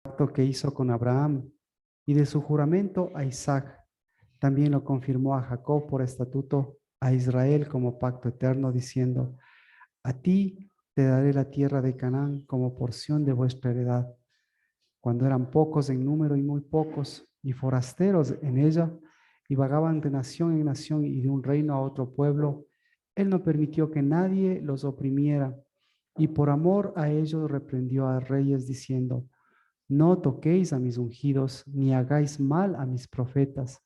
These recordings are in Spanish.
pacto que hizo con Abraham y de su juramento a Isaac. También lo confirmó a Jacob por estatuto, a Israel como pacto eterno, diciendo: a ti te daré la tierra de Canaán como porción de vuestra heredad. Cuando eran pocos en número y muy pocos, y forasteros en ella, y vagaban de nación en nación y de un reino a otro pueblo, él no permitió que nadie los oprimiera, y por amor a ellos reprendió a reyes diciendo: no toquéis a mis ungidos, ni hagáis mal a mis profetas.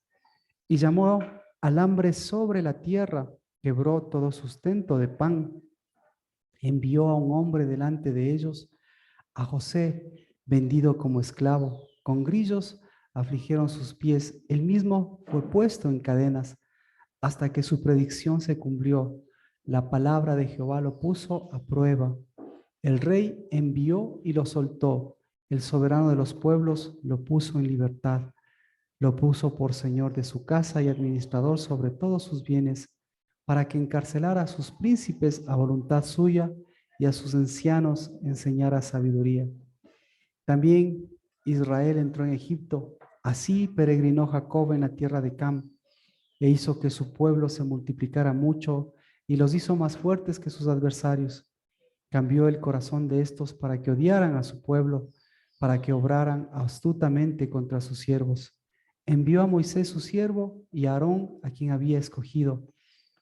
Y llamó al hambre sobre la tierra, quebró todo sustento de pan, envió a un hombre delante de ellos, a José, vendido como esclavo. Con grillos afligieron sus pies. Él mismo fue puesto en cadenas hasta que su predicción se cumplió. La palabra de Jehová lo puso a prueba. El rey envió y lo soltó. El soberano de los pueblos lo puso en libertad. Lo puso por señor de su casa y administrador sobre todos sus bienes, para que encarcelara a sus príncipes a voluntad suya y a sus ancianos enseñara sabiduría. También Israel entró en Egipto. Así peregrinó Jacob en la tierra de Cam e hizo que su pueblo se multiplicara mucho y los hizo más fuertes que sus adversarios. Cambió el corazón de estos para que odiaran a su pueblo, para que obraran astutamente contra sus siervos. Envió a Moisés su siervo y a Aarón a quien había escogido.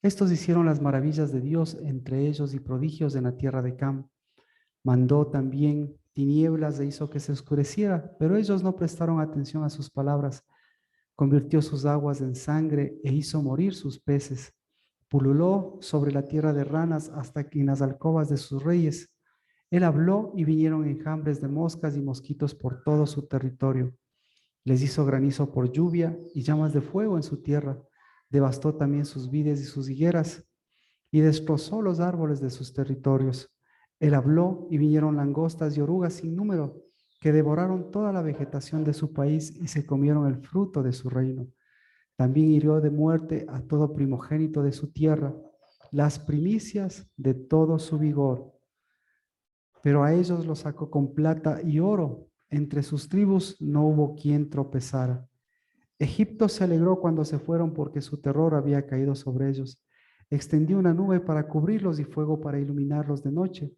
Estos hicieron las maravillas de Dios entre ellos y prodigios en la tierra de Cam. Mandó también tinieblas e hizo que se oscureciera, pero ellos no prestaron atención a sus palabras. Convirtió sus aguas en sangre e hizo morir sus peces. Pululó sobre la tierra de ranas hasta que en las alcobas de sus reyes. Él habló y vinieron enjambres de moscas y mosquitos por todo su territorio. Les hizo granizo por lluvia y llamas de fuego en su tierra. Devastó también sus vides y sus higueras y destrozó los árboles de sus territorios. Él habló y vinieron langostas y orugas sin número, que devoraron toda la vegetación de su país y se comieron el fruto de su reino. También hirió de muerte a todo primogénito de su tierra, las primicias de todo su vigor. Pero a ellos los sacó con plata y oro. Entre sus tribus no hubo quien tropezara. Egipto se alegró cuando se fueron porque su terror había caído sobre ellos. Extendió una nube para cubrirlos y fuego para iluminarlos de noche.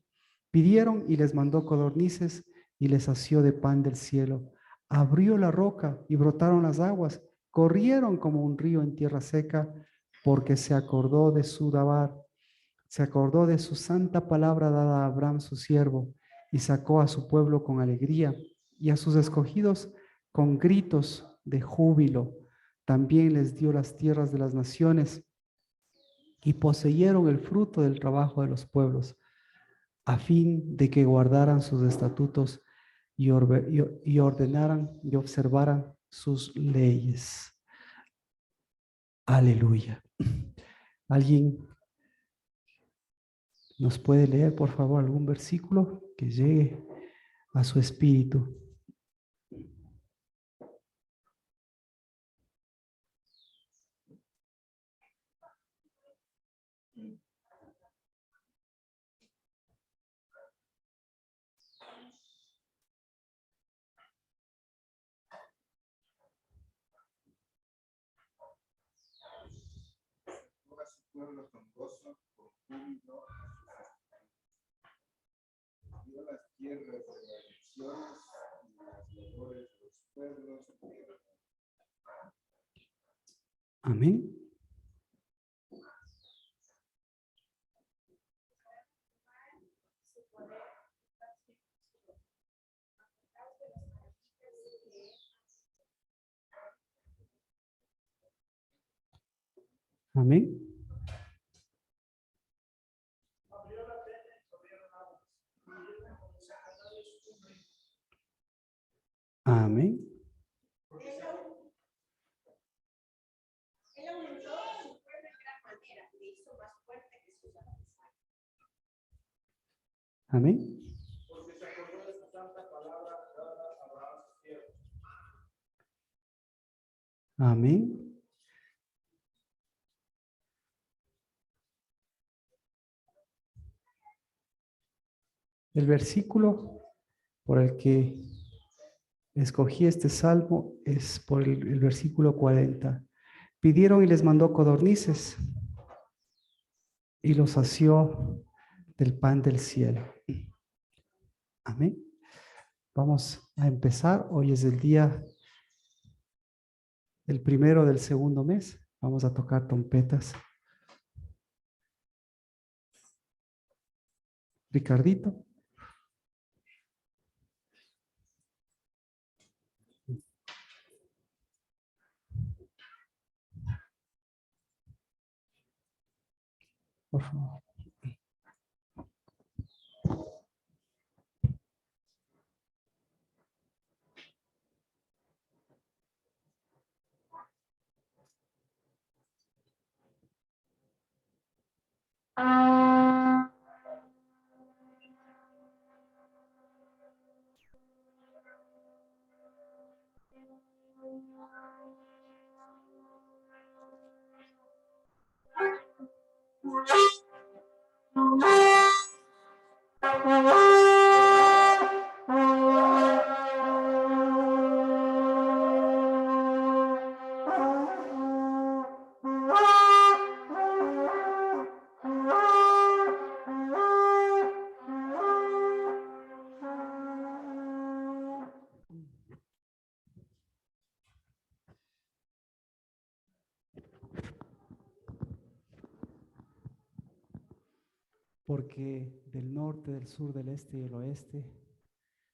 Pidieron y les mandó codornices y les asió de pan del cielo. Abrió la roca y brotaron las aguas. Corrieron como un río en tierra seca porque se acordó de su Dabar. Se acordó de su santa palabra dada a Abraham su siervo y sacó a su pueblo con alegría y a sus escogidos con gritos de júbilo. También les dio las tierras de las naciones y poseyeron el fruto del trabajo de los pueblos, a fin de que guardaran sus estatutos y ordenaran y observaran sus leyes. Aleluya. ¿Alguien nos puede leer, por favor, algún versículo que llegue a su espíritu? Pueblo con gozo, con júbilo, dio las tierras de las naciones y las labores de los pueblos. Amén. Amén. Amén. Amén. Porque se acordó de su santa palabra dada a Abraham su siervo. Amén. El versículo por el que Escogí este salmo, es por el versículo 40. Pidieron y les mandó codornices y los sació del pan del cielo. Amén. Vamos a empezar. Hoy es el día del primero del segundo mes. Vamos a tocar trompetas. Ricardito. Por favor. Porque del norte, del sur, del este y del oeste,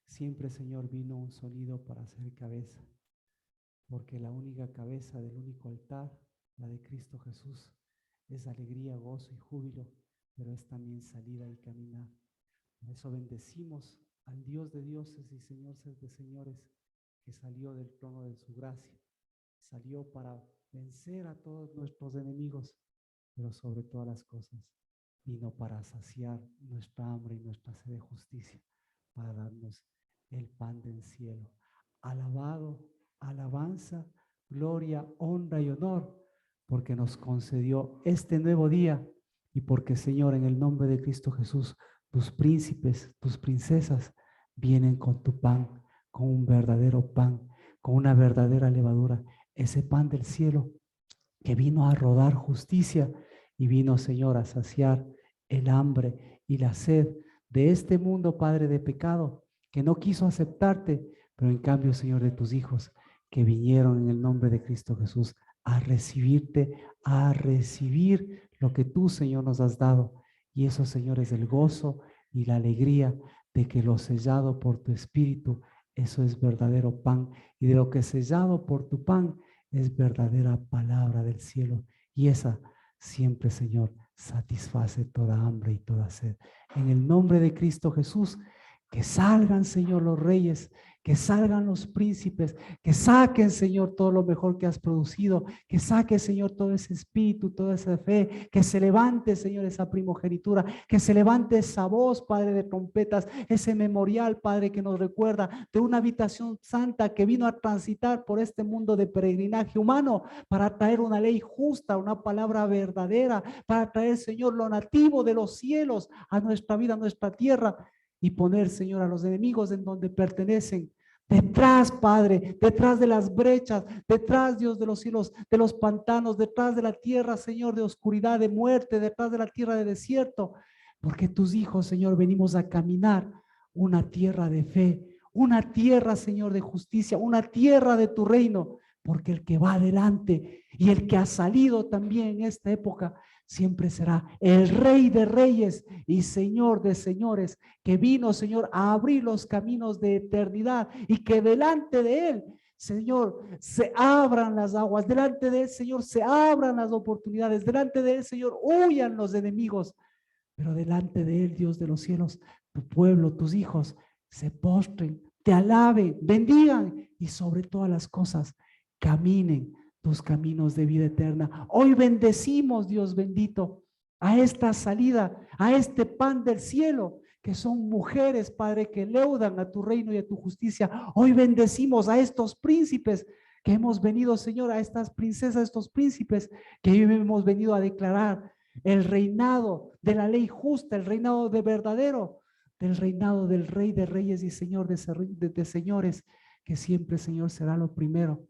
siempre, Señor, vino un sonido para hacer cabeza. Porque la única cabeza del único altar, la de Cristo Jesús, es alegría, gozo y júbilo, pero es también salida y caminar. Por eso bendecimos al Dios de dioses y Señor de señores, que salió del trono de su gracia, salió para vencer a todos nuestros enemigos, pero sobre todas las cosas vino para saciar nuestra hambre y nuestra sed de justicia, para darnos el pan del cielo. Alabado, alabanza, gloria, honra y honor, porque nos concedió este nuevo día y porque, Señor, en el nombre de Cristo Jesús, tus príncipes, tus princesas vienen con tu pan, con un verdadero pan, con una verdadera levadura, ese pan del cielo que vino a rodar justicia y vino, Señor, a saciar el hambre y la sed de este mundo, Padre, de pecado, que no quiso aceptarte, pero en cambio, Señor, de tus hijos que vinieron en el nombre de Cristo Jesús a recibirte, a recibir lo que tú, Señor, nos has dado. Y eso, Señor, es el gozo y la alegría de que lo sellado por tu Espíritu, eso es verdadero pan, y de lo que sellado por tu pan es verdadera palabra del cielo. Y esa siempre, Señor, satisface toda hambre y toda sed. En el nombre de Cristo Jesús, que salgan, Señor, los reyes, que salgan los príncipes, que saquen, Señor, todo lo mejor que has producido, que saque, Señor, todo ese espíritu, toda esa fe, que se levante, Señor, esa primogenitura, que se levante esa voz, Padre, de trompetas, ese memorial, Padre, que nos recuerda de una habitación santa que vino a transitar por este mundo de peregrinaje humano para traer una ley justa, una palabra verdadera, para traer, Señor, lo nativo de los cielos a nuestra vida, a nuestra tierra, y poner, Señor, a los enemigos en donde pertenecen. Detrás, Padre, detrás de las brechas, detrás, Dios de los cielos, de los pantanos, detrás de la tierra, Señor, de oscuridad, de muerte, detrás de la tierra de desierto, porque tus hijos, Señor, venimos a caminar una tierra de fe, una tierra, Señor, de justicia, una tierra de tu reino, porque el que va adelante y el que ha salido también en esta época siempre será el Rey de Reyes y Señor de Señores, que vino, Señor, a abrir los caminos de eternidad y que delante de Él, Señor, se abran las aguas, delante de Él, Señor, se abran las oportunidades, delante de Él, Señor, huyan los enemigos, pero delante de Él, Dios de los cielos, tu pueblo, tus hijos, se postren, te alaben, bendigan y sobre todas las cosas, caminen tus caminos de vida eterna. Hoy bendecimos, Dios bendito, a esta salida, a este pan del cielo, que son mujeres, Padre, que leudan a tu reino y a tu justicia. Hoy bendecimos a estos príncipes que hemos venido, Señor, a estas princesas, a estos príncipes que hoy hemos venido a declarar el reinado de la ley justa, el reinado de verdadero, del reinado del Rey de Reyes y Señor de señores, que siempre, Señor, será lo primero.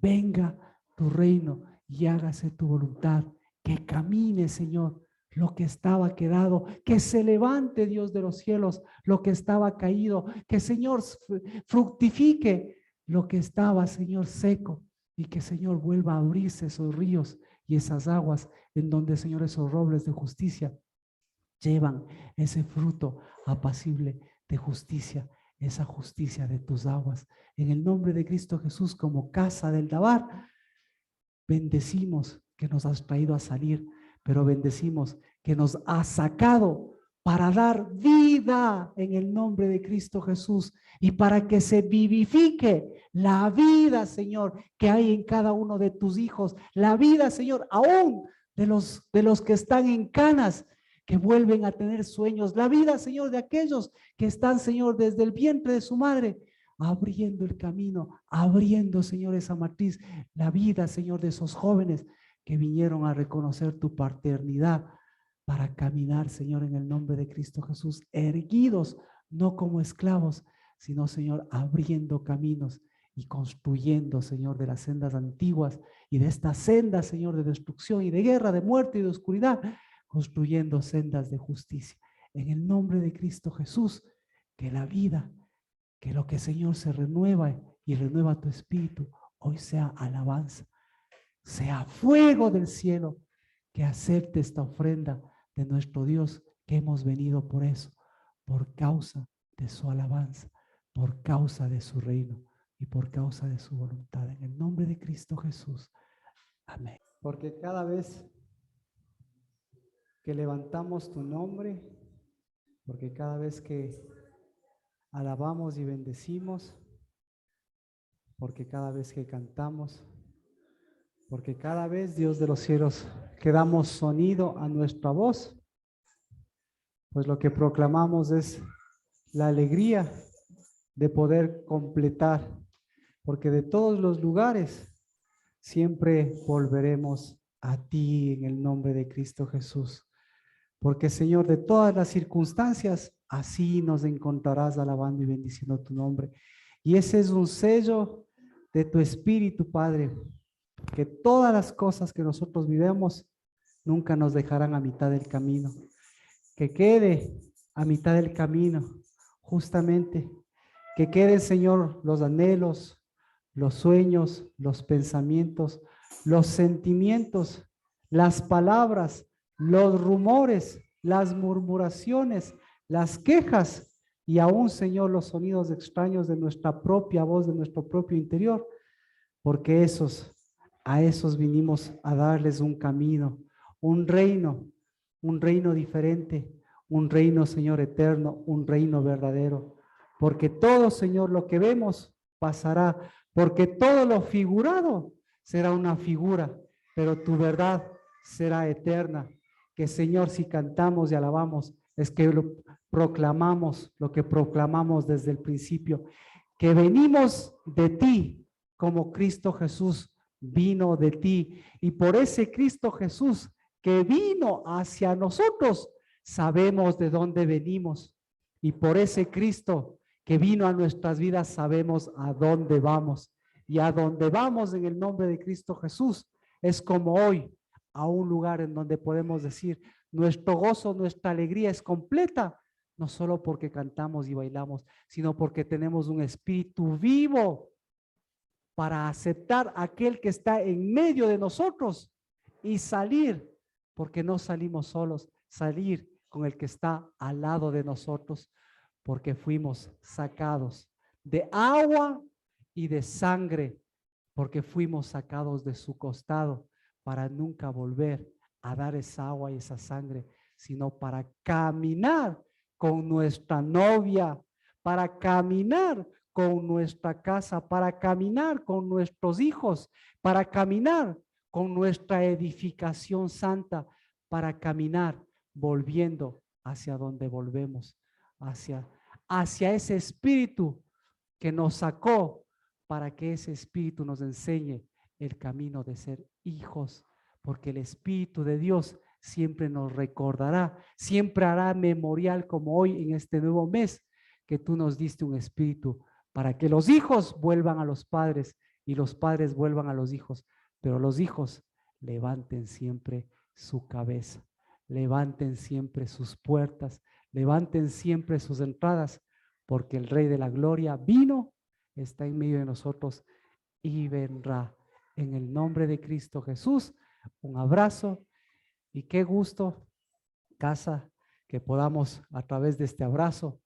Venga tu reino y hágase tu voluntad. Que camine, Señor, lo que estaba quedado, que se levante, Dios de los cielos, lo que estaba caído, que, Señor, fructifique lo que estaba, Señor, seco, y que, Señor, vuelva a abrirse esos ríos y esas aguas en donde, Señor, esos robles de justicia llevan ese fruto apacible de justicia, esa justicia de tus aguas. En el nombre de Cristo Jesús, como casa del Dabar, bendecimos que nos has traído a salir, pero bendecimos que nos has sacado para dar vida en el nombre de Cristo Jesús y para que se vivifique la vida, Señor, que hay en cada uno de tus hijos, la vida, Señor, aún de los que están en canas, que vuelven a tener sueños, la vida, Señor, de aquellos que están, Señor, desde el vientre de su madre, abriendo el camino, abriendo, Señor, esa matriz, la vida, Señor, de esos jóvenes que vinieron a reconocer tu paternidad para caminar, Señor, en el nombre de Cristo Jesús, erguidos, no como esclavos, sino, Señor, abriendo caminos y construyendo, Señor, de las sendas antiguas y de estas sendas, Señor, de destrucción y de guerra, de muerte y de oscuridad, construyendo sendas de justicia. En el nombre de Cristo Jesús, que la vida, que lo que, Señor, se renueva y renueva tu espíritu, hoy sea alabanza, sea fuego del cielo, que acepte esta ofrenda de nuestro Dios, que hemos venido por eso, por causa de su alabanza, por causa de su reino y por causa de su voluntad. En el nombre de Cristo Jesús. Amén. Porque cada vez que levantamos tu nombre, porque cada vez que alabamos y bendecimos, porque cada vez que cantamos, porque cada vez, Dios de los cielos, que damos sonido a nuestra voz, pues lo que proclamamos es la alegría de poder completar, porque de todos los lugares siempre volveremos a ti en el nombre de Cristo Jesús. Porque, Señor, de todas las circunstancias, así nos encontrarás alabando y bendiciendo tu nombre. Y ese es un sello de tu Espíritu, Padre, que todas las cosas que nosotros vivemos nunca nos dejarán a mitad del camino. Que quede a mitad del camino, justamente, que queden, Señor, los anhelos, los sueños, los pensamientos, los sentimientos, las palabras, los rumores, las murmuraciones, las quejas y aún, Señor, los sonidos extraños de nuestra propia voz, de nuestro propio interior, porque a esos vinimos a darles un camino, un reino diferente, un reino, Señor, eterno, un reino verdadero, porque todo, Señor, lo que vemos pasará, porque todo lo figurado será una figura, pero tu verdad será eterna. Que, Señor, si cantamos y alabamos, es que proclamamos lo que proclamamos desde el principio, que venimos de ti como Cristo Jesús vino de ti, y por ese Cristo Jesús que vino hacia nosotros, sabemos de dónde venimos, y por ese Cristo que vino a nuestras vidas sabemos a dónde vamos, y a dónde vamos en el nombre de Cristo Jesús es como hoy, a un lugar en donde podemos decir nuestro gozo, nuestra alegría es completa, no solo porque cantamos y bailamos, sino porque tenemos un espíritu vivo para aceptar a aquel que está en medio de nosotros y salir, porque no salimos solos, salir con el que está al lado de nosotros, porque fuimos sacados de agua y de sangre, porque fuimos sacados de su costado para nunca volver a dar esa agua y esa sangre, sino para caminar con nuestra novia, para caminar con nuestra casa, para caminar con nuestros hijos, para caminar con nuestra edificación santa, para caminar volviendo hacia donde volvemos, hacia ese espíritu que nos sacó, para que ese espíritu nos enseñe el camino de ser hijos, porque el Espíritu de Dios siempre nos recordará, siempre hará memorial como hoy en este nuevo mes, que tú nos diste un espíritu para que los hijos vuelvan a los padres y los padres vuelvan a los hijos, pero los hijos levanten siempre su cabeza, levanten siempre sus puertas, levanten siempre sus entradas, porque el Rey de la Gloria vino, está en medio de nosotros y vendrá. En el nombre de Cristo Jesús, un abrazo y qué gusto, casa, que podamos a través de este abrazo,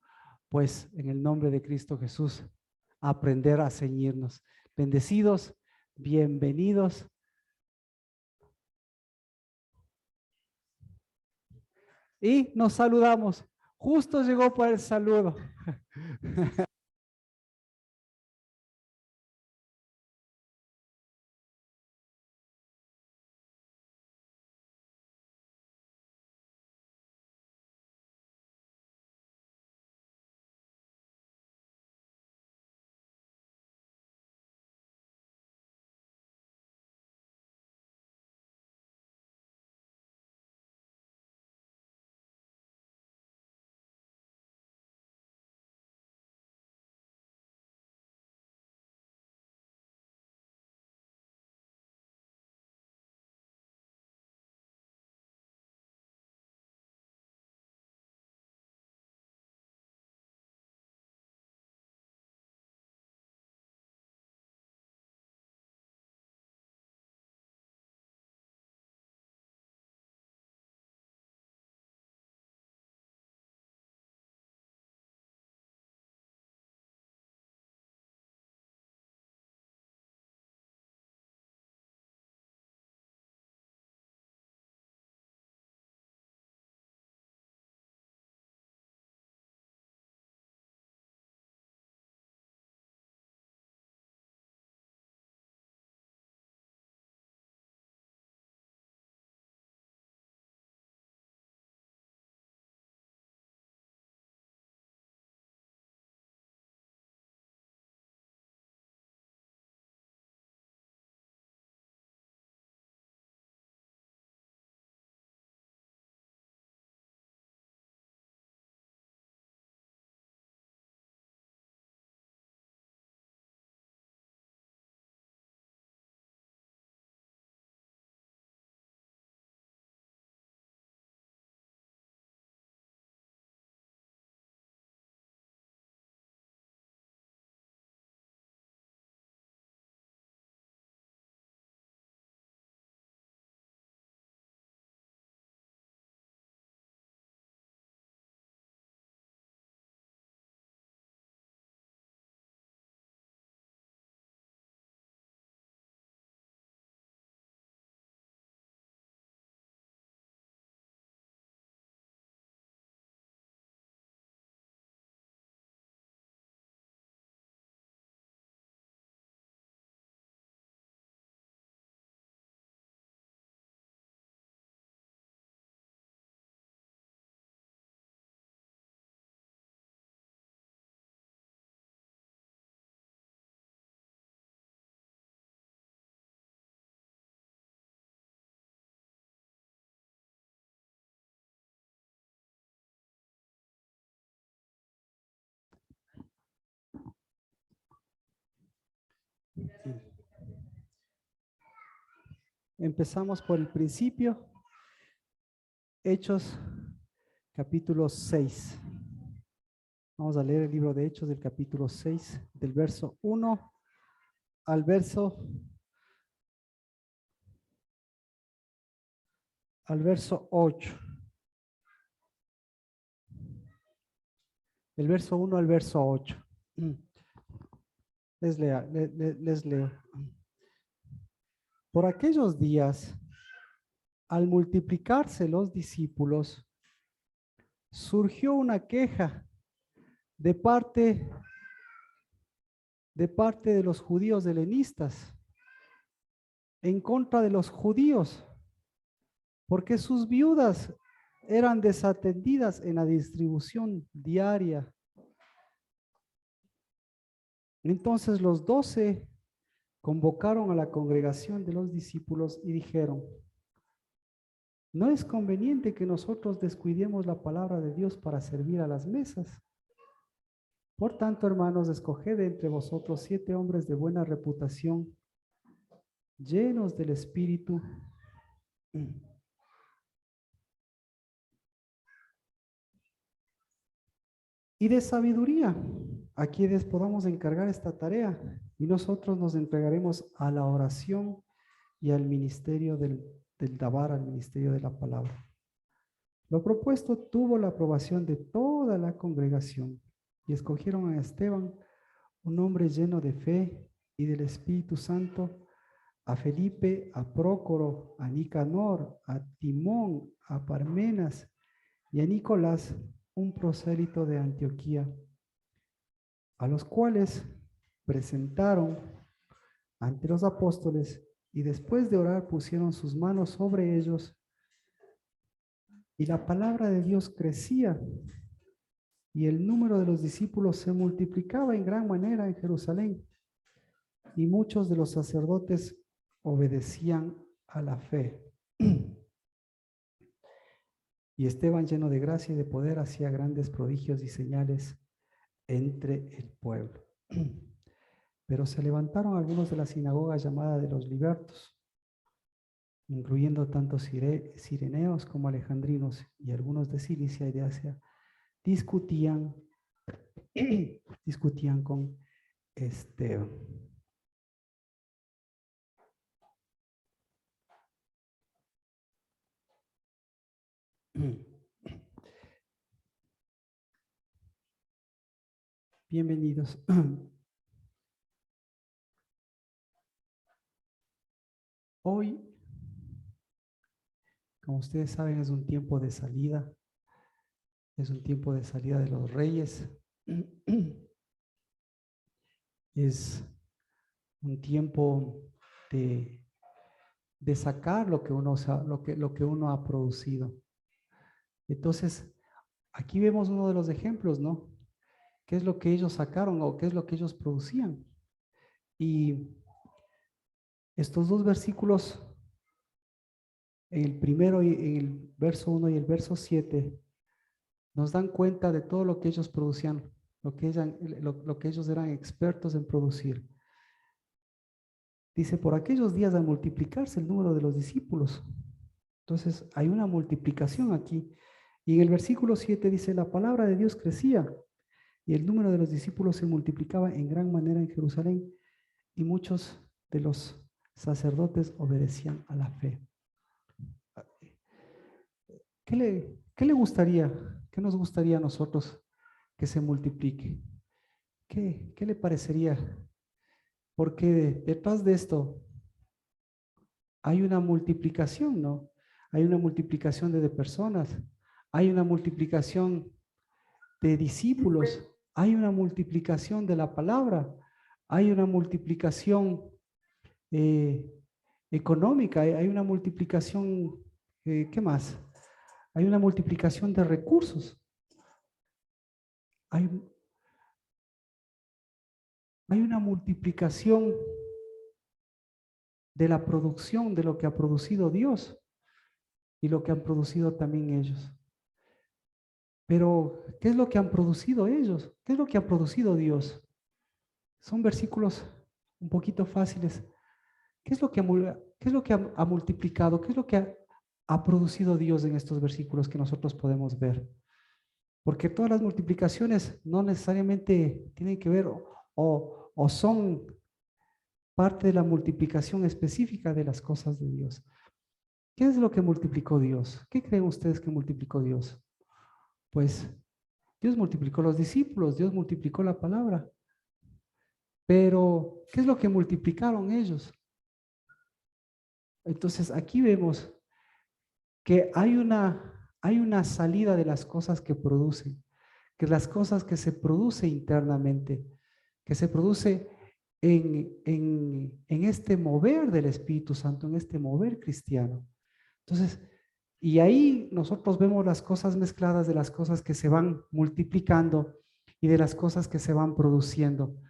pues en el nombre de Cristo Jesús, aprender a ceñirnos. Bendecidos, bienvenidos. Y nos saludamos. Justo llegó por el saludo. Empezamos por el principio. Hechos, capítulo 6. Vamos a leer el libro de Hechos del capítulo 6, del verso 1 al verso 8. Del verso 1 al verso 8. Les leo. Por aquellos días, al multiplicarse los discípulos, surgió una queja de parte de los judíos helenistas en contra de los judíos, porque sus viudas eran desatendidas en la distribución diaria. Entonces los 12 convocaron a la congregación de los discípulos y dijeron: no es conveniente que nosotros descuidemos la palabra de Dios para servir a las mesas. Por tanto, hermanos, escoged entre vosotros 7 hombres de buena reputación, llenos del Espíritu y de sabiduría, a quienes podamos encargar esta tarea, y nosotros nos entregaremos a la oración y al ministerio del Dabar, al ministerio de la palabra. Lo propuesto tuvo la aprobación de toda la congregación, y escogieron a Esteban, un hombre lleno de fe y del Espíritu Santo, a Felipe, a Prócoro, a Nicanor, a Timón, a Parmenas y a Nicolás, un prosélito de Antioquía, a los cuales presentaron ante los apóstoles, y después de orar pusieron sus manos sobre ellos, y la palabra de Dios crecía, y el número de los discípulos se multiplicaba en gran manera en Jerusalén, y muchos de los sacerdotes obedecían a la fe. Y Esteban, lleno de gracia y de poder, hacía grandes prodigios y señales entre el pueblo. Pero se levantaron algunos de la sinagoga llamada de los libertos, incluyendo tanto cireneos como alejandrinos, y algunos de Cilicia y de Asia, discutían con Esteban. Bienvenidos. Hoy, como ustedes saben, es un tiempo de salida. Es un tiempo de salida de los reyes. Es un tiempo de sacar lo que uno ha producido. Entonces, aquí vemos uno de los ejemplos, ¿no? ¿Qué es lo que ellos sacaron o qué es lo que ellos producían? Y estos dos versículos, el primero y el verso 1 y el verso 7, nos dan cuenta de todo lo que ellos producían, lo que ellos eran expertos en producir. Dice, por aquellos días al multiplicarse el número de los discípulos. Entonces, hay una multiplicación aquí. Y en el versículo 7 dice, la palabra de Dios crecía y el número de los discípulos se multiplicaba en gran manera en Jerusalén, y muchos de los sacerdotes obedecían a la fe. ¿Qué le gustaría, qué nos gustaría a nosotros que se multiplique? ¿Qué le parecería? Porque detrás de esto hay una multiplicación, ¿no? Hay una multiplicación de personas, hay una multiplicación de discípulos, hay una multiplicación de la palabra, hay una multiplicación económica, hay una multiplicación, ¿qué más? Hay una multiplicación de recursos. Hay una multiplicación de la producción, de lo que ha producido Dios y lo que han producido también ellos. Pero, ¿qué es lo que han producido ellos? ¿Qué es lo que ha producido Dios? Son versículos un poquito fáciles. ¿Qué es lo que ha multiplicado? ¿Qué es lo que ha producido Dios en estos versículos que nosotros podemos ver? Porque todas las multiplicaciones no necesariamente tienen que ver o son parte de la multiplicación específica de las cosas de Dios. ¿Qué es lo que multiplicó Dios? ¿Qué creen ustedes que multiplicó Dios? Pues Dios multiplicó los discípulos, Dios multiplicó la palabra. Pero, ¿qué es lo que multiplicaron ellos? Entonces, aquí vemos que hay una salida de las cosas que producen, que las cosas que se produce internamente, que se produce en este mover del Espíritu Santo, en este mover cristiano. Entonces, y ahí nosotros vemos las cosas mezcladas de las cosas que se van multiplicando y de las cosas que se van produciendo.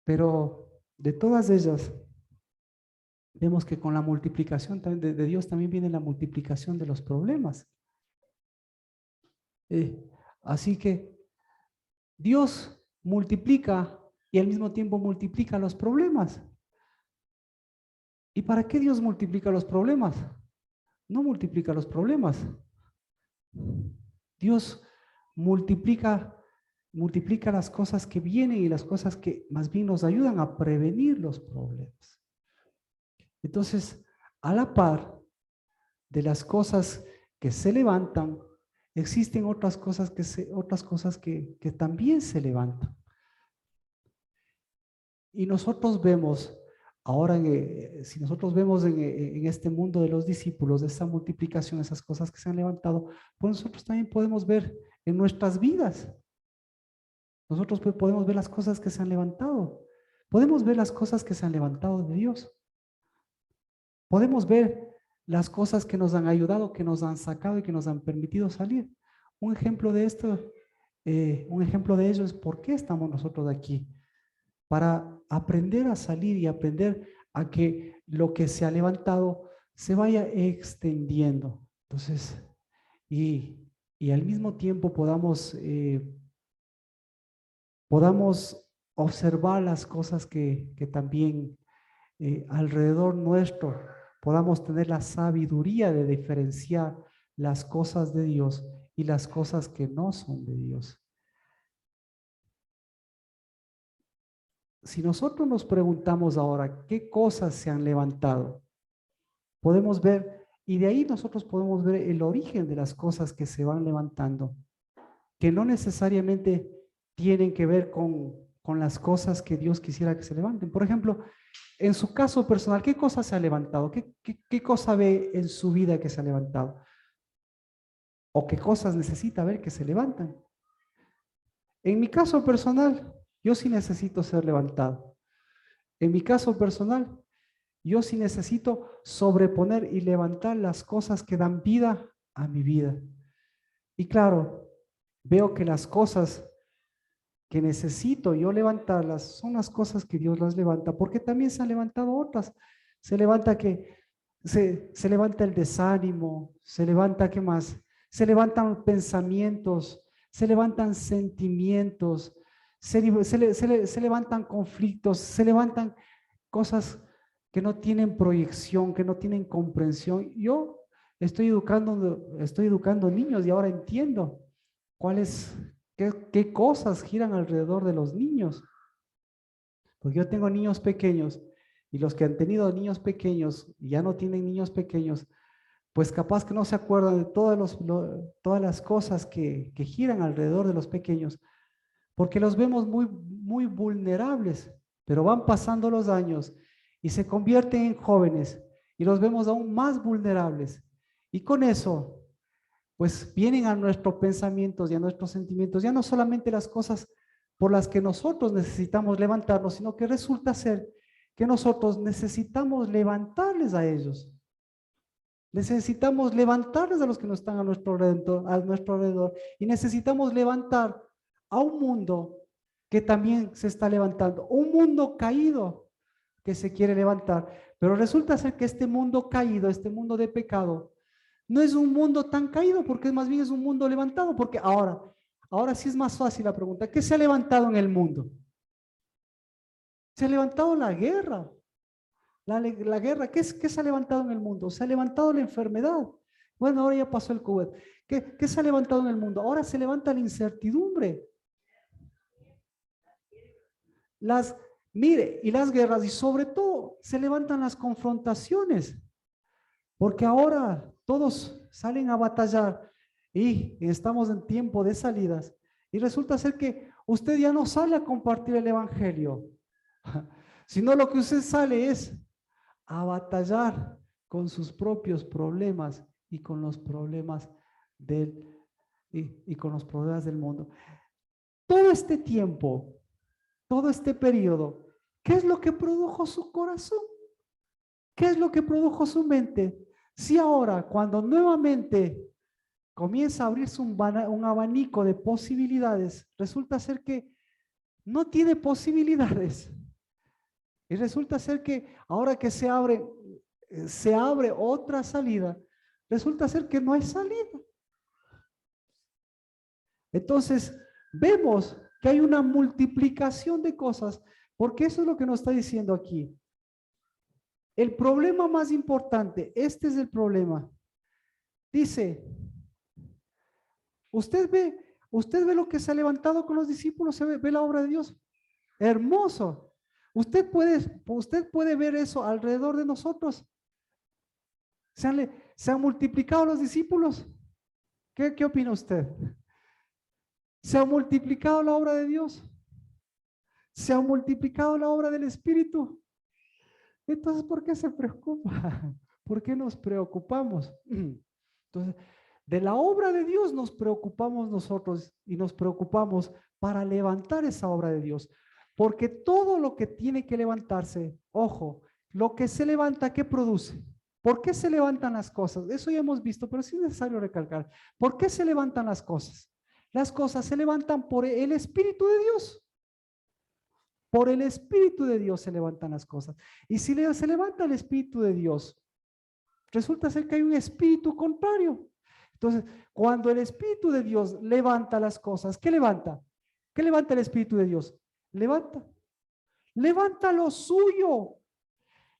Pero de todas ellas, vemos que con la multiplicación de Dios también viene la multiplicación de los problemas. Así que Dios multiplica y al mismo tiempo multiplica los problemas. ¿Y para qué Dios multiplica los problemas? No multiplica los problemas. Dios multiplica las cosas que vienen y las cosas que más bien nos ayudan a prevenir los problemas. Entonces, a la par de las cosas que se levantan, existen otras cosas que también se levantan. Y nosotros vemos, ahora, si nosotros vemos en este mundo de los discípulos, de esa multiplicación, esas cosas que se han levantado, pues nosotros también podemos ver en nuestras vidas. Nosotros pues podemos ver las cosas que se han levantado. Podemos ver las cosas que se han levantado de Dios. Podemos ver las cosas que nos han ayudado, que nos han sacado y que nos han permitido salir. Un ejemplo de esto, un ejemplo de ello es por qué estamos nosotros aquí. Para aprender a salir y aprender a que lo que se ha levantado se vaya extendiendo. Entonces, y al mismo tiempo podamos observar las cosas que también alrededor nuestro, podamos tener la sabiduría de diferenciar las cosas de Dios y las cosas que no son de Dios. Si nosotros nos preguntamos ahora qué cosas se han levantado, podemos ver, y de ahí nosotros podemos ver el origen de las cosas que se van levantando, que no necesariamente tienen que ver con las cosas que Dios quisiera que se levanten. Por ejemplo, en su caso personal, ¿qué cosa se ha levantado? ¿Qué cosa ve en su vida que se ha levantado? ¿O qué cosas necesita ver que se levantan? En mi caso personal, yo sí necesito ser levantado. En mi caso personal, yo sí necesito sobreponer y levantar las cosas que dan vida a mi vida. Y claro, veo que las cosas que necesito yo levantarlas son las cosas que Dios las levanta, porque también se han levantado otras. Se levanta se levanta el desánimo, se levanta, ¿qué más? Se levantan pensamientos, se levantan sentimientos, se levantan conflictos, se levantan cosas que no tienen proyección, que no tienen comprensión. Yo estoy educando niños y ahora entiendo qué cosas giran alrededor de los niños. Porque yo tengo niños pequeños y los que han tenido niños pequeños y ya no tienen niños pequeños, pues capaz que no se acuerdan de todas las cosas que giran alrededor de los pequeños, porque los vemos muy vulnerables, pero van pasando los años y se convierten en jóvenes y los vemos aún más vulnerables. Y con eso, pues vienen a nuestros pensamientos y a nuestros sentimientos, ya no solamente las cosas por las que nosotros necesitamos levantarnos, sino que resulta ser que nosotros necesitamos levantarles a ellos. Necesitamos levantarles a los que no están a nuestro alrededor y necesitamos levantar a un mundo que también se está levantando, un mundo caído que se quiere levantar, pero resulta ser que este mundo caído, este mundo de pecado, no es un mundo tan caído, porque más bien es un mundo levantado, porque ahora sí es más fácil la pregunta, ¿qué se ha levantado en el mundo? Se ha levantado la guerra. La guerra, ¿qué se ha levantado en el mundo? Se ha levantado la enfermedad. Bueno, ahora ya pasó el COVID. ¿Qué se ha levantado en el mundo? Ahora se levanta la incertidumbre. Mire, y las guerras, y sobre todo se levantan las confrontaciones, porque ahora todos salen a batallar y estamos en tiempo de salidas, y resulta ser que usted ya no sale a compartir el evangelio, sino lo que usted sale es a batallar con sus propios problemas y con los problemas y con los problemas del mundo. Todo este tiempo, todo este periodo, ¿qué es lo que produjo su corazón? ¿Qué es lo que produjo su mente? Si ahora, cuando nuevamente comienza a abrirse un abanico de posibilidades, resulta ser que no tiene posibilidades. Y resulta ser que ahora que se abre otra salida, resulta ser que no hay salida. Entonces, vemos que hay una multiplicación de cosas, porque eso es lo que nos está diciendo aquí. El problema más importante, este es el problema. Dice, usted ve lo que se ha levantado con los discípulos, ve la obra de Dios. Hermoso. Usted puede ver eso alrededor de nosotros. Se han multiplicado los discípulos. ¿Qué opina usted? Se ha multiplicado la obra de Dios. Se ha multiplicado la obra del Espíritu. Entonces, ¿por qué se preocupa? ¿Por qué nos preocupamos? Entonces, de la obra de Dios nos preocupamos nosotros y nos preocupamos para levantar esa obra de Dios. Porque todo lo que tiene que levantarse, ojo, lo que se levanta, ¿qué produce? ¿Por qué se levantan las cosas? Eso ya hemos visto, pero sí es necesario recalcar. ¿Por qué se levantan las cosas? Las cosas se levantan por el Espíritu de Dios. Por el Espíritu de Dios se levantan las cosas. Y si se levanta el Espíritu de Dios, resulta ser que hay un espíritu contrario. Entonces, cuando el Espíritu de Dios levanta las cosas, ¿qué levanta? ¿Qué levanta el Espíritu de Dios? Levanta lo suyo,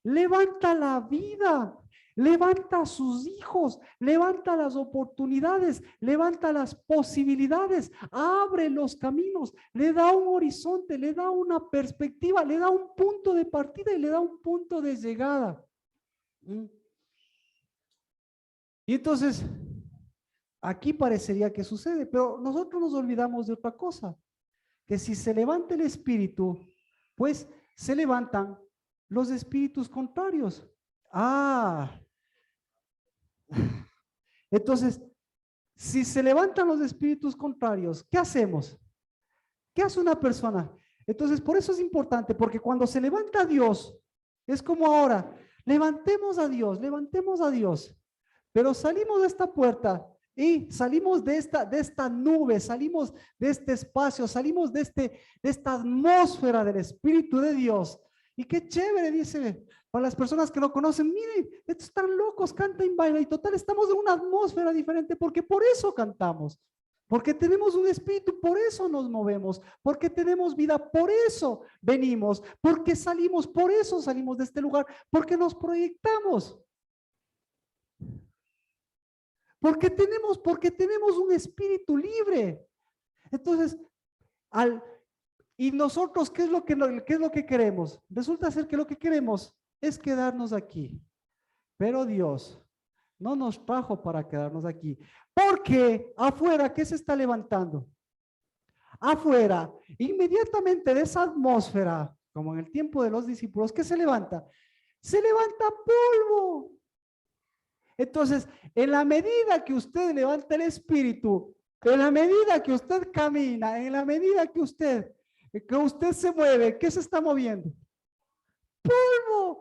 levanta la vida, levanta a sus hijos, levanta las oportunidades, levanta las posibilidades, abre los caminos, le da un horizonte, le da una perspectiva, le da un punto de partida y le da un punto de llegada. Y entonces, aquí parecería que sucede, pero nosotros nos olvidamos de otra cosa, que si se levanta el espíritu, pues se levantan los espíritus contrarios. Entonces, si se levantan los espíritus contrarios, ¿qué hacemos? ¿Qué hace una persona? Entonces, por eso es importante, porque cuando se levanta a Dios, es como ahora, levantemos a Dios, pero salimos de esta puerta y salimos de esta nube, salimos de este espacio, salimos de esta atmósfera del Espíritu de Dios. Y qué chévere, dice, para las personas que lo conocen, miren, estos están locos, cantan y bailan, y total, estamos en una atmósfera diferente, porque por eso cantamos, porque tenemos un espíritu, por eso nos movemos, porque tenemos vida, por eso venimos, porque salimos, por eso salimos de este lugar, porque nos proyectamos. Porque tenemos un espíritu libre. Entonces, y nosotros, ¿qué es lo que queremos? Resulta ser que lo que queremos es quedarnos aquí. Pero Dios no nos trajo para quedarnos aquí. Porque afuera, ¿qué se está levantando? Afuera, inmediatamente de esa atmósfera, como en el tiempo de los discípulos, ¿qué se levanta? Se levanta polvo. Entonces, en la medida que usted levanta el espíritu, en la medida que usted camina, en la medida que usted se mueve, ¿qué se está moviendo? Polvo.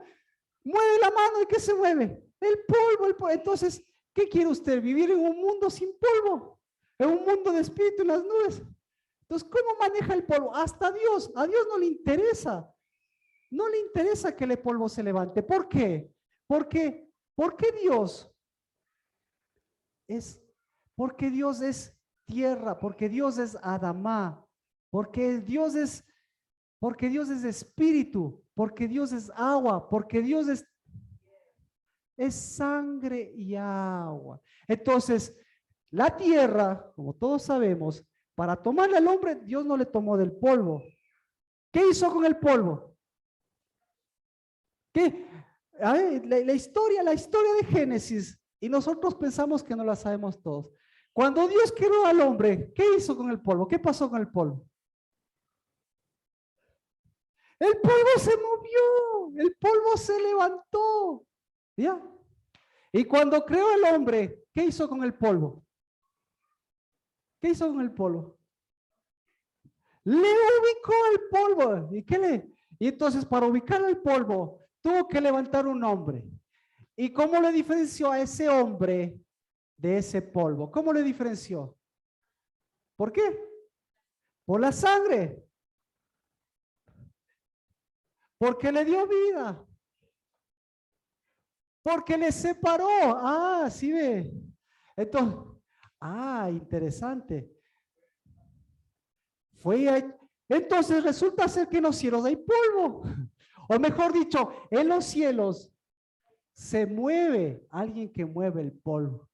Mueve la mano y ¿qué se mueve? El polvo. Entonces, ¿qué quiere usted? ¿Vivir en un mundo sin polvo? ¿En un mundo de espíritu en las nubes? Entonces, ¿cómo maneja el polvo? Hasta Dios. A Dios no le interesa. No le interesa que el polvo se levante. ¿Por qué? Porque Dios es tierra, porque Dios es Adamá, porque Dios es espíritu, porque Dios es agua, porque Dios es sangre y agua. Entonces, la tierra, como todos sabemos, para tomarle al hombre, Dios no le tomó del polvo. ¿Qué hizo con el polvo? ¿Qué? A ver, la historia de Génesis, y nosotros pensamos que no la sabemos todos. Cuando Dios creó al hombre, ¿qué hizo con el polvo? ¿Qué pasó con el polvo? El polvo se movió, el polvo se levantó. ¿Ya? Y cuando creó el hombre, ¿qué hizo con el polvo? ¿Qué hizo con el polvo? Le ubicó el polvo. Y entonces para ubicar el polvo, tuvo que levantar un hombre. ¿Y cómo le diferenció a ese hombre de ese polvo? ¿Cómo le diferenció? ¿Por qué? Por la sangre. Porque le dio vida. Porque le separó. Sí ve. Entonces, interesante. Entonces resulta ser que en los cielos hay polvo. O mejor dicho, en los cielos se mueve alguien que mueve el polvo.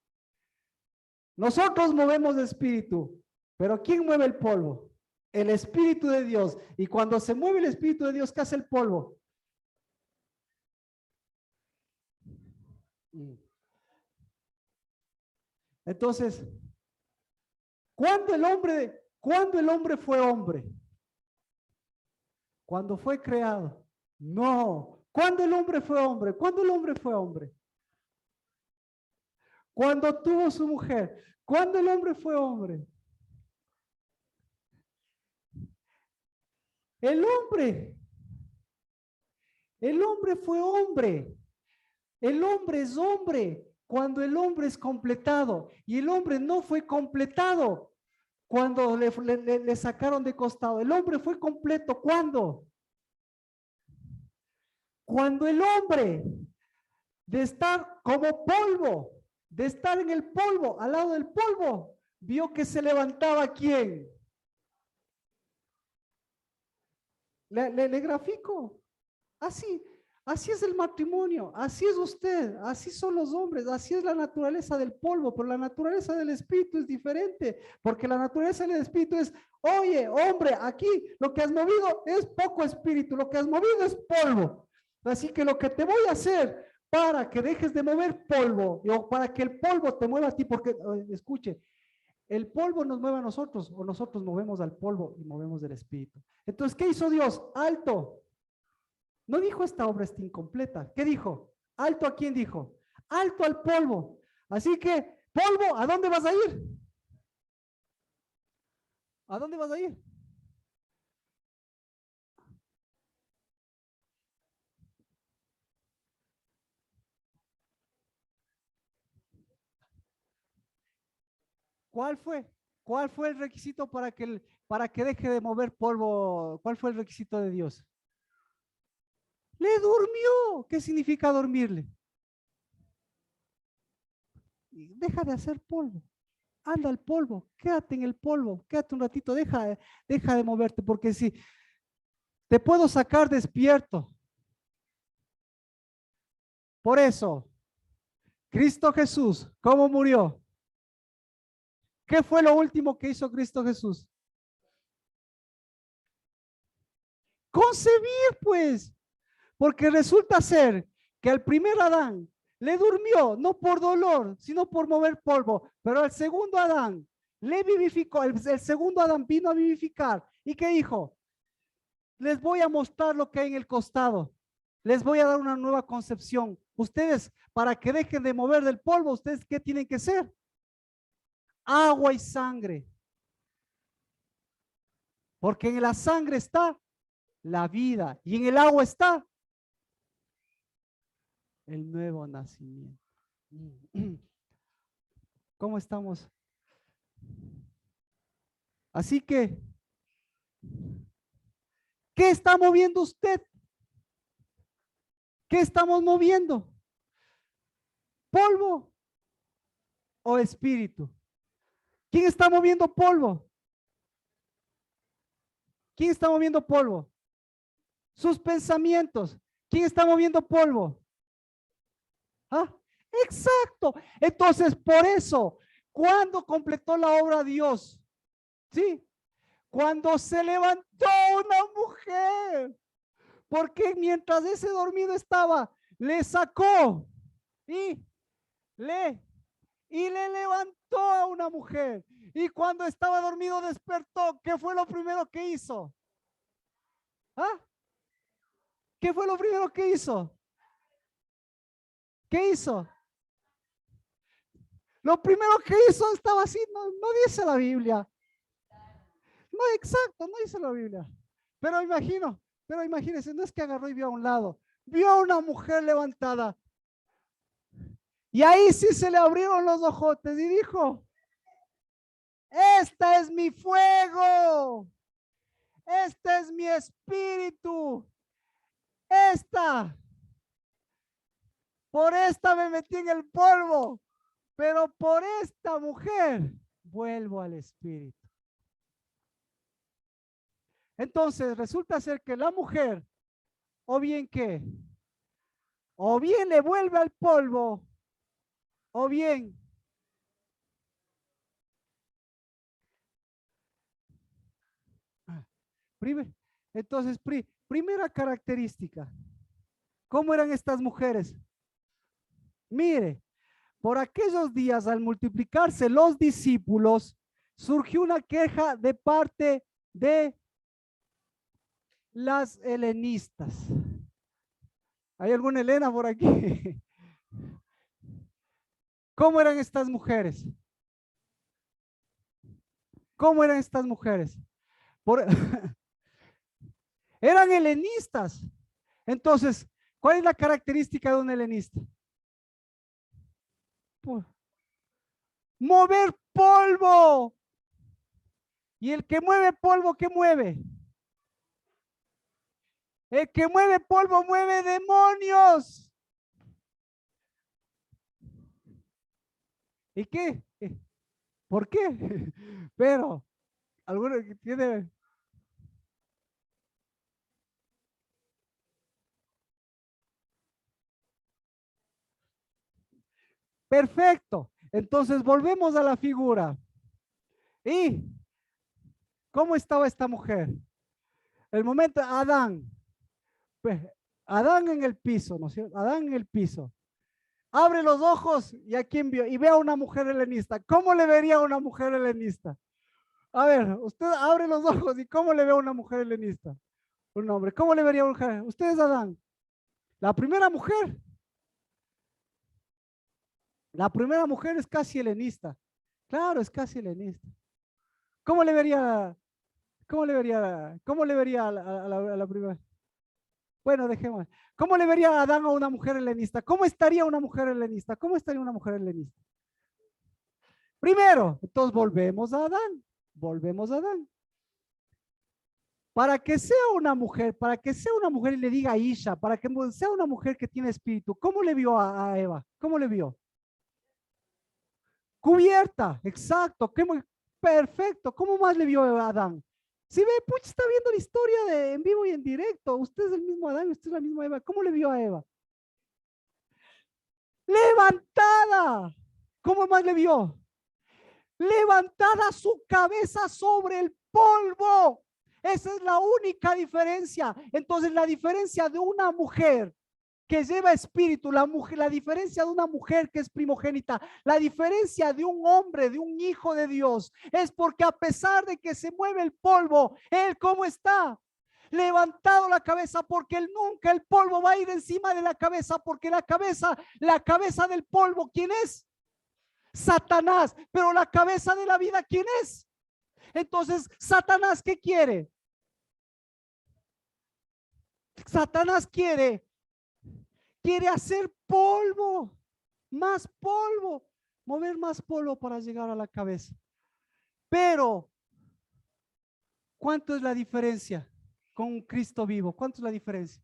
Nosotros movemos el espíritu, pero ¿quién mueve el polvo? El Espíritu de Dios. Y cuando se mueve el Espíritu de Dios, ¿qué hace el polvo? Entonces, ¿cuándo el hombre fue hombre? ¿Cuando fue creado? No. ¿Cuándo el hombre fue hombre? ¿Cuándo el hombre fue hombre? Cuando tuvo su mujer. ¿Cuándo el hombre fue hombre? El hombre fue hombre. El hombre es hombre cuando el hombre es completado. Y el hombre no fue completado cuando le sacaron de costado. El hombre fue completo. ¿Cuándo? Cuando el hombre, de estar como polvo, de estar en el polvo, al lado del polvo, vio que se levantaba ¿quién? Le grafico. Así es el matrimonio, así es usted, así son los hombres, así es la naturaleza del polvo, pero la naturaleza del espíritu es diferente, porque la naturaleza del espíritu es, oye, hombre, aquí lo que has movido es poco espíritu, lo que has movido es polvo. Así que lo que te voy a hacer para que dejes de mover polvo, o para que el polvo te mueva a ti, porque, escuche, el polvo nos mueve a nosotros, o nosotros movemos al polvo y movemos el espíritu. Entonces, ¿qué hizo Dios? Alto. No dijo esta obra está incompleta. ¿Qué dijo? Alto a quién dijo? Alto al polvo. Así que, polvo, ¿a dónde vas a ir? ¿A dónde vas a ir? ¿Cuál fue? ¿Cuál fue el requisito para que deje de mover polvo? ¿Cuál fue el requisito de Dios? Le durmió. ¿Qué significa dormirle? Deja de hacer polvo. Anda al polvo, quédate en el polvo, quédate un ratito, deja de moverte, porque si te puedo sacar despierto. Por eso, Cristo Jesús, ¿cómo murió? ¿Qué fue lo último que hizo Cristo Jesús? Concebir, pues, porque resulta ser que al primer Adán le durmió, no por dolor, sino por mover polvo, pero al segundo Adán le vivificó, el segundo Adán vino a vivificar. ¿Y qué dijo? Les voy a mostrar lo que hay en el costado. Les voy a dar una nueva concepción. Ustedes, para que dejen de mover del polvo, ¿ustedes qué tienen que ser? Agua y sangre. Porque en la sangre está la vida y en el agua está el nuevo nacimiento. ¿Cómo estamos? Así que, ¿qué está moviendo usted? ¿Qué estamos moviendo? ¿Polvo o espíritu? ¿Quién está moviendo polvo? ¿Quién está moviendo polvo? Sus pensamientos. ¿Quién está moviendo polvo? ¿Ah? Exacto. Entonces, por eso, ¿cuándo completó la obra Dios? ¿Sí? Cuando se levantó una mujer. Porque mientras ese dormido estaba, le sacó y le levantó a una mujer. Y cuando estaba dormido despertó. ¿Qué fue lo primero que hizo? ¿Ah? ¿Qué fue lo primero que hizo? ¿Qué hizo? Lo primero que hizo estaba así, no dice la Biblia. No, exacto, no dice la Biblia. Pero imagínense, no es que agarró y vio a un lado, vio a una mujer levantada. Y ahí sí se le abrieron los ojotes y dijo, esta es mi fuego, este es mi espíritu, por esta me metí en el polvo, pero por esta mujer vuelvo al espíritu. Entonces, resulta ser que la mujer, o bien que, o bien le vuelve al polvo, o bien, primer- entonces, primera característica, ¿cómo eran estas mujeres? Mire, por aquellos días, al multiplicarse los discípulos, surgió una queja de parte de las helenistas. ¿Hay alguna Helena por aquí? ¿Cómo eran estas mujeres? ¿Cómo eran estas mujeres? Por, eran helenistas. Entonces, ¿cuál es la característica de un helenista? Pues, mover polvo. Y el que mueve polvo, ¿qué mueve? El que mueve polvo mueve demonios. ¿Y qué? ¿Por qué? Pero, alguno que tiene... Perfecto. Entonces volvemos a la figura. ¿Y cómo estaba esta mujer? El momento, Adán. Pues, Adán en el piso, ¿no es cierto? Adán en el piso. Abre los ojos y a quién vio. Y ve a una mujer helenista. ¿Cómo le vería a una mujer helenista? A ver, usted abre los ojos y ¿cómo le ve a una mujer helenista? Un hombre. ¿Cómo le vería a una mujer? Usted es Adán. La primera mujer. La primera mujer es casi helenista. Claro, es casi helenista. ¿Cómo le vería? ¿Cómo le vería? ¿Cómo le vería a la primera? Bueno, dejemos. ¿Cómo le vería Adán a una mujer helenista? ¿Cómo estaría una mujer helenista? ¿Cómo estaría una mujer helenista? Primero, entonces volvemos a Adán. Volvemos a Adán. Para que sea una mujer y le diga a Isha, para que sea una mujer que tiene espíritu, ¿cómo le vio a Eva? ¿Cómo le vio? Cubierta, exacto, perfecto. ¿Cómo más le vio a Adán? Si ve, Puch está viendo la historia en vivo y en directo. Usted es el mismo Adán, usted es la misma Eva. ¿Cómo le vio a Eva? Levantada. ¿Cómo más le vio? Levantada su cabeza sobre el polvo. Esa es la única diferencia. Entonces, la diferencia de una mujer que lleva espíritu, la diferencia de una mujer que es primogénita, la diferencia de un hombre, de un hijo de Dios, es porque a pesar de que se mueve el polvo, él cómo está levantado la cabeza, porque él nunca el polvo va a ir encima de la cabeza, porque la cabeza del polvo, ¿quién es? Satanás. Pero la cabeza de la vida, ¿quién es? Entonces, Satanás, ¿qué quiere? Satanás quiere hacer polvo, más polvo, mover más polvo para llegar a la cabeza. Pero, ¿cuánto es la diferencia con un Cristo vivo? ¿Cuánto es la diferencia?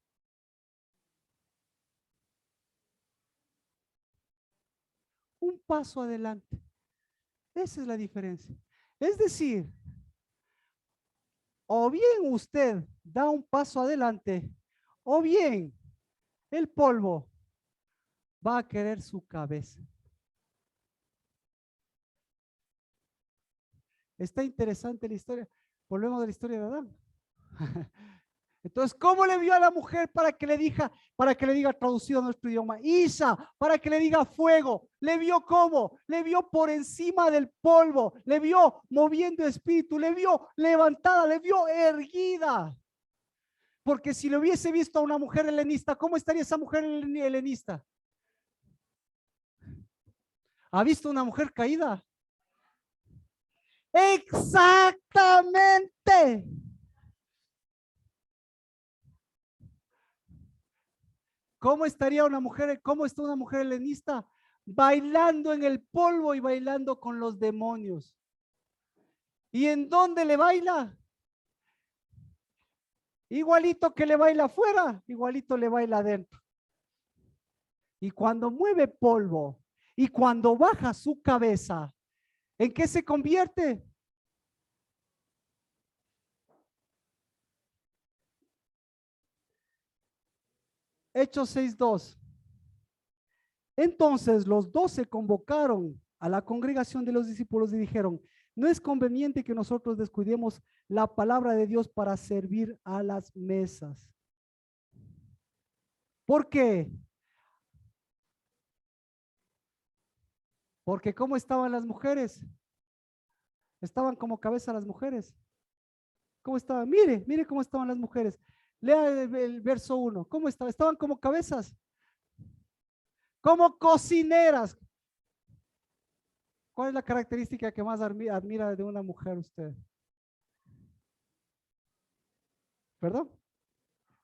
Un paso adelante. Esa es la diferencia. Es decir, o bien usted da un paso adelante, o bien el polvo va a querer su cabeza. Está interesante la historia. Volvemos a la historia de Adán. Entonces, ¿cómo le vio a la mujer para que le diga traducido a nuestro idioma? Isa, para que le diga fuego. ¿Le vio cómo? Le vio por encima del polvo, le vio moviendo espíritu, le vio levantada, le vio erguida. Porque si le hubiese visto a una mujer helenista, ¿cómo estaría esa mujer helenista? ¿Ha visto una mujer caída? Exactamente. ¿Cómo estaría una mujer? ¿Cómo está una mujer helenista? Bailando en el polvo y bailando con los demonios. ¿Y en dónde le baila? Igualito que le baila afuera, igualito le baila adentro. Y cuando mueve polvo y cuando baja su cabeza, ¿en qué se convierte? Hechos 6:2. Entonces los 12 convocaron a la congregación de los discípulos y dijeron: no es conveniente que nosotros descuidemos la palabra de Dios para servir a las mesas. ¿Por qué? Porque ¿cómo estaban las mujeres? Estaban como cabeza las mujeres. ¿Cómo estaban? Mire cómo estaban las mujeres. Lea el verso 1. ¿Cómo estaban? Estaban como cabezas. Como cocineras. ¿Cuál es la característica que más admira de una mujer usted? ¿Perdón?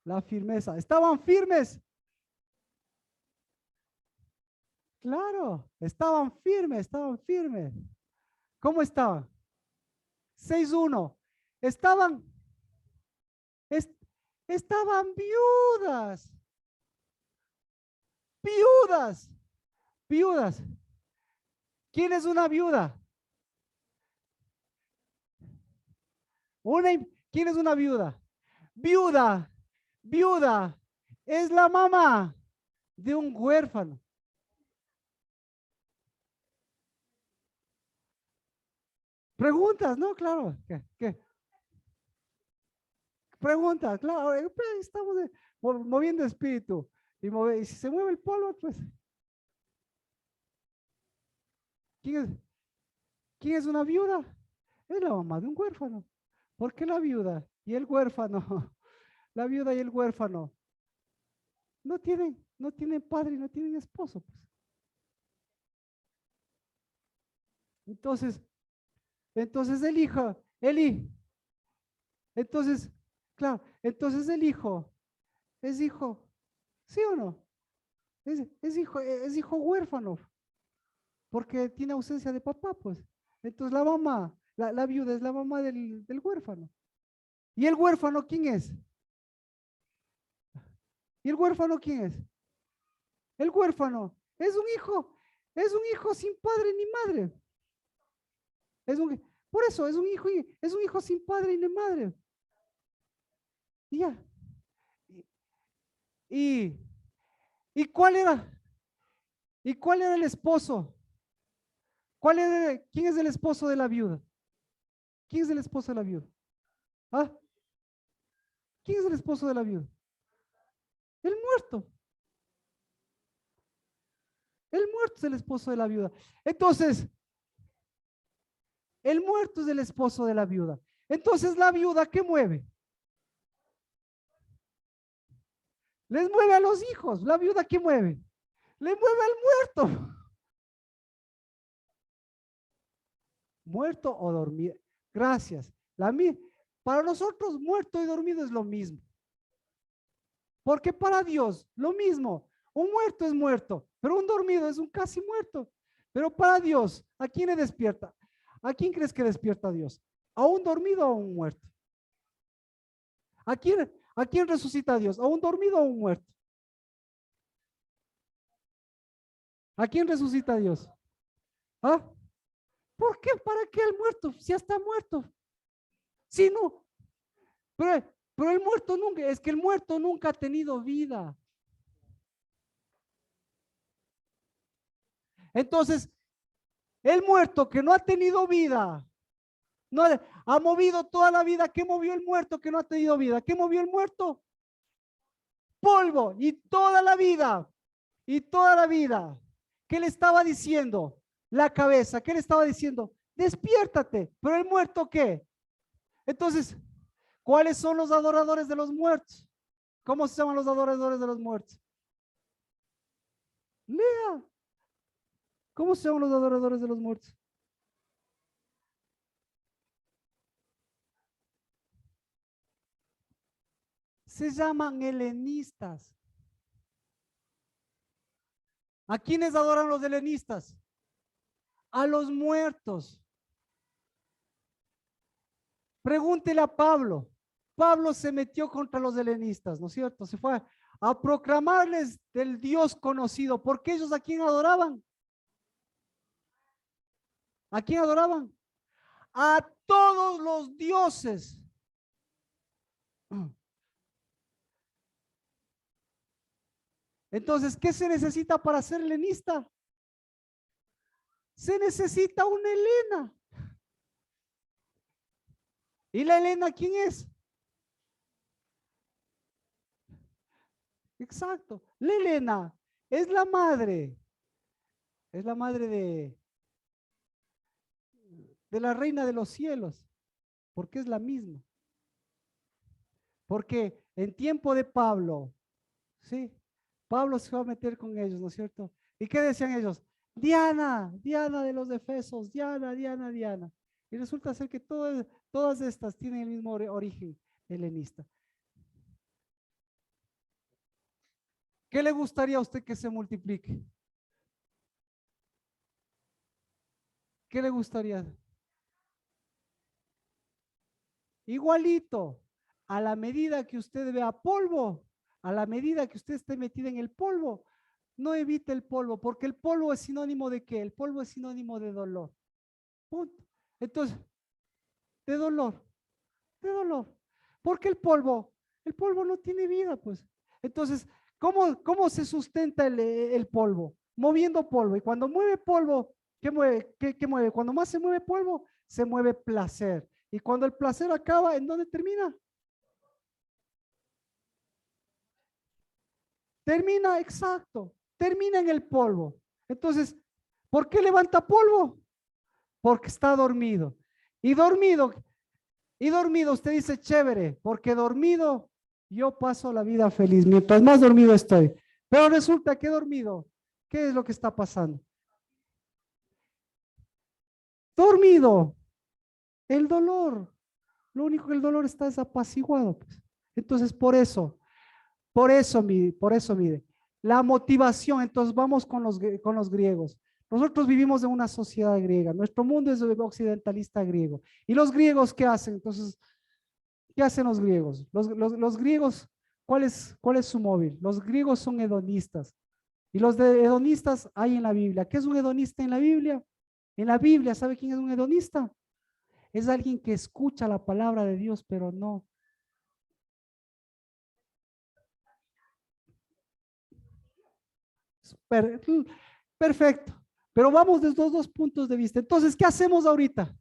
La firmeza. Estaban firmes. Claro, estaban firmes. ¿Cómo estaban? 6:1. Estaban, estaban viudas. Viudas. ¿Quién es una viuda? ¿Quién es una viuda? Viuda es la mamá de un huérfano. Preguntas, ¿no? Claro. ¿Qué? Preguntas, claro. Estamos moviendo espíritu. Y si se mueve el polvo, pues. ¿Quién es una viuda? Es la mamá de un huérfano. ¿Por qué la viuda y el huérfano? La viuda y el huérfano no tienen padre y no tienen esposo, pues. Entonces el hijo, entonces, claro, entonces el hijo es hijo, ¿sí o no? Es hijo huérfano, porque tiene ausencia de papá, pues. Entonces la mamá, la viuda es la mamá del huérfano. ¿Y el huérfano quién es? ¿Y el huérfano quién es? El huérfano es un hijo sin padre ni madre. Por eso es un hijo sin padre ni madre. Y ya. ¿Y, y cuál era? ¿Y cuál era el esposo? ¿Quién es el esposo de la viuda? ¿Quién es el esposo de la viuda? ¿Ah? ¿Quién es el esposo de la viuda? El muerto. El muerto es el esposo de la viuda. Entonces, el muerto es el esposo de la viuda. Entonces, la viuda, ¿qué mueve? Les mueve a los hijos. La viuda, ¿qué mueve? Le mueve al muerto. Muerto o dormido. Gracias. Para nosotros, muerto y dormido es lo mismo. Porque para Dios, lo mismo. Un muerto es muerto, pero un dormido es un casi muerto. Pero para Dios, ¿a quién le despierta? ¿A quién crees que despierta Dios? ¿A un dormido o a un muerto? ¿A quién resucita Dios? ¿A un dormido o a un muerto? ¿A quién resucita Dios? ¿Ah? ¿Por qué? ¿Para qué el muerto? Si ya está muerto. Si no, pero el muerto nunca, es que el muerto nunca ha tenido vida. Entonces, el muerto que no ha tenido vida, no ha movido toda la vida. ¿Qué movió el muerto que no ha tenido vida? ¿Qué movió el muerto? Polvo. Y toda la vida. ¿Qué le estaba diciendo? La cabeza. ¿Qué le estaba diciendo? Despiértate. Pero el muerto, ¿qué? Entonces, ¿cuáles son los adoradores de los muertos? ¿Cómo se llaman los adoradores de los muertos? Lea. ¿Cómo se llaman los adoradores de los muertos? Se llaman helenistas. ¿A quiénes adoran los helenistas? A los muertos. Pregúntele a Pablo. Pablo se metió contra los helenistas, ¿no es cierto? Se fue a proclamarles del Dios conocido, porque ellos ¿a quién adoraban? ¿A quién adoraban? A todos los dioses. Entonces, ¿qué se necesita para ser helenista? Se necesita una Helena. ¿Y la Helena quién es? Exacto. La Helena es la madre. Es la madre de la reina de los cielos. Porque es la misma. Porque en tiempo de Pablo, ¿sí? Pablo se va a meter con ellos, ¿no es cierto? ¿Y qué decían ellos? Diana, Diana de los Efesos, Diana, Diana, Diana. Y resulta ser que todas estas tienen el mismo origen helenista. ¿Qué le gustaría a usted que se multiplique? ¿Qué le gustaría? Igualito, a la medida que usted vea polvo, a la medida que usted esté metida en el polvo, no evite el polvo, porque el polvo es sinónimo de ¿qué? El polvo es sinónimo de dolor. Punto. Entonces, de dolor, de dolor. Porque el polvo no tiene vida, pues. Entonces, ¿cómo se sustenta el polvo? Moviendo polvo. Y cuando mueve polvo, ¿qué mueve? ¿Qué mueve? Cuando más se mueve polvo, se mueve placer. Y cuando el placer acaba, ¿en dónde termina? Termina, exacto, termina en el polvo. Entonces, ¿por qué levanta polvo? Porque está dormido. Y dormido, usted dice chévere, porque dormido yo paso la vida feliz, mientras más dormido estoy. Pero resulta que dormido, ¿qué es lo que está pasando? Dormido, el dolor, lo único que el dolor está desapaciguado, pues. Entonces, por eso, mire, la motivación, entonces vamos con los griegos. Nosotros vivimos en una sociedad griega, nuestro mundo es occidentalista griego. ¿Y los griegos qué hacen? Entonces, ¿qué hacen los griegos? Los griegos, ¿cuál es su móvil? Los griegos son hedonistas. Y los de hedonistas hay en la Biblia. ¿Qué es un hedonista en la Biblia? En la Biblia, ¿sabe quién es un hedonista? Es alguien que escucha la palabra de Dios, pero no. Perfecto. Pero vamos desde los dos puntos de vista. Entonces, ¿qué hacemos ahorita?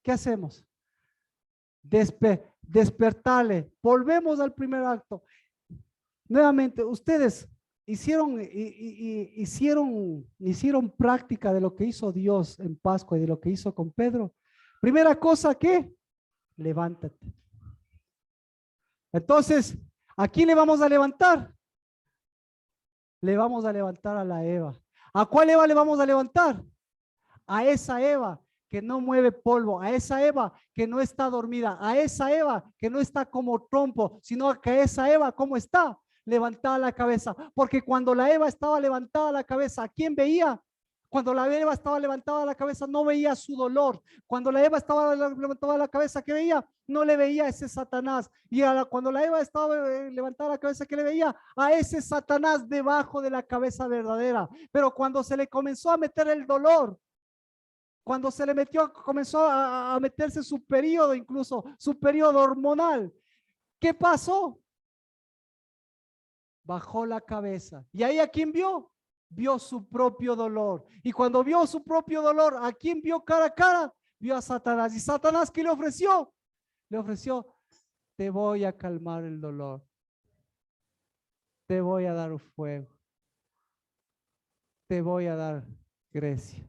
¿Qué hacemos? Despertarle. Volvemos al primer acto. Nuevamente, ustedes hicieron práctica de lo que hizo Dios en Pascua y de lo que hizo con Pedro. Primera cosa, ¿qué? Levántate. Entonces, ¿a quién le vamos a levantar? Le vamos a levantar a la Eva. ¿A cuál Eva le vamos a levantar? A esa Eva que no mueve polvo, a esa Eva que no está dormida, a esa Eva que no está como trompo, sino que a esa Eva, ¿cómo está? Levantada la cabeza. Porque cuando la Eva estaba levantada la cabeza, ¿a quién veía? Cuando la Eva estaba levantada la cabeza, no veía su dolor. Cuando la Eva estaba levantada la cabeza, ¿qué veía? No le veía a ese Satanás. Y cuando la Eva estaba levantada la cabeza, ¿qué le veía? A ese Satanás debajo de la cabeza verdadera. Pero cuando se le comenzó a meter el dolor, cuando se le comenzó a meterse su periodo, incluso su periodo hormonal, ¿qué pasó? Bajó la cabeza. ¿Y ahí a quién vio? Vio su propio dolor. Y cuando vio su propio dolor, ¿a quién vio cara a cara? Vio a Satanás. ¿Y Satanás qué le ofreció? Le ofreció, te voy a calmar el dolor. Te voy a dar fuego. Te voy a dar Grecia.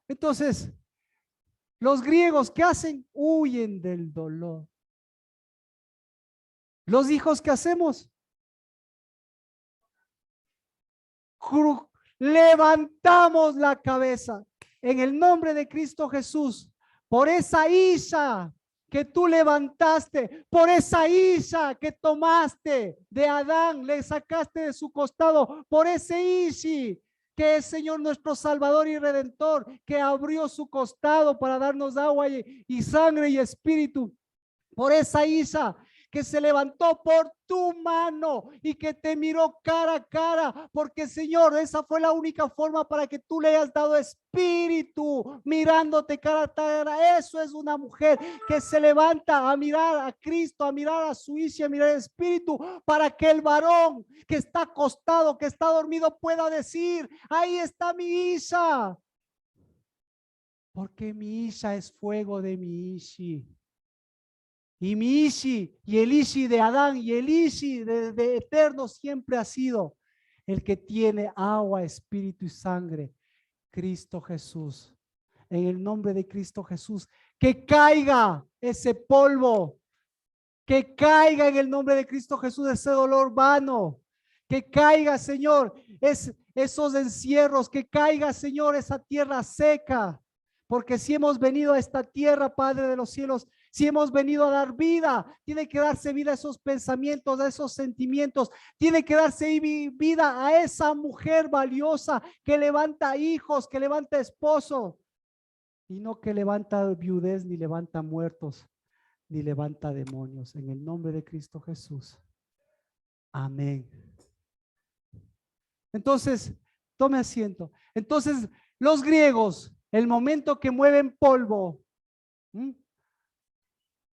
Entonces, los griegos, ¿qué hacen? Huyen del dolor. Los hijos, ¿qué hacemos? Levantamos la cabeza en el nombre de Cristo Jesús. Por esa Isha que tú levantaste, por esa Isha que tomaste de Adán, le sacaste de su costado, por ese Ishi que es Señor nuestro Salvador y Redentor, que abrió su costado para darnos agua y sangre y espíritu. Por esa Isha que se levantó por tu mano y que te miró cara a cara, porque Señor, esa fue la única forma para que tú le hayas dado espíritu, mirándote cara a cara. Eso es una mujer que se levanta a mirar a Cristo, a mirar a su hijo, a mirar el espíritu, para que el varón que está acostado, que está dormido, pueda decir: ahí está mi hija. Porque mi hija es fuego de mi Ishi. Y mi Ishi, y el Ishi de Adán, y el Ishi de eterno siempre ha sido el que tiene agua, espíritu y sangre, Cristo Jesús. En el nombre de Cristo Jesús, que caiga ese polvo, que caiga en el nombre de Cristo Jesús ese dolor vano, que caiga, Señor, esos encierros, que caiga, Señor, esa tierra seca. Porque si hemos venido a esta tierra, Padre de los cielos, si hemos venido a dar vida, tiene que darse vida a esos pensamientos, a esos sentimientos, tiene que darse vida a esa mujer valiosa que levanta hijos, que levanta esposo, y no que levanta viudez, ni levanta muertos, ni levanta demonios. En el nombre de Cristo Jesús. Amén. Entonces, tome asiento. Entonces, los griegos, el momento que mueven polvo,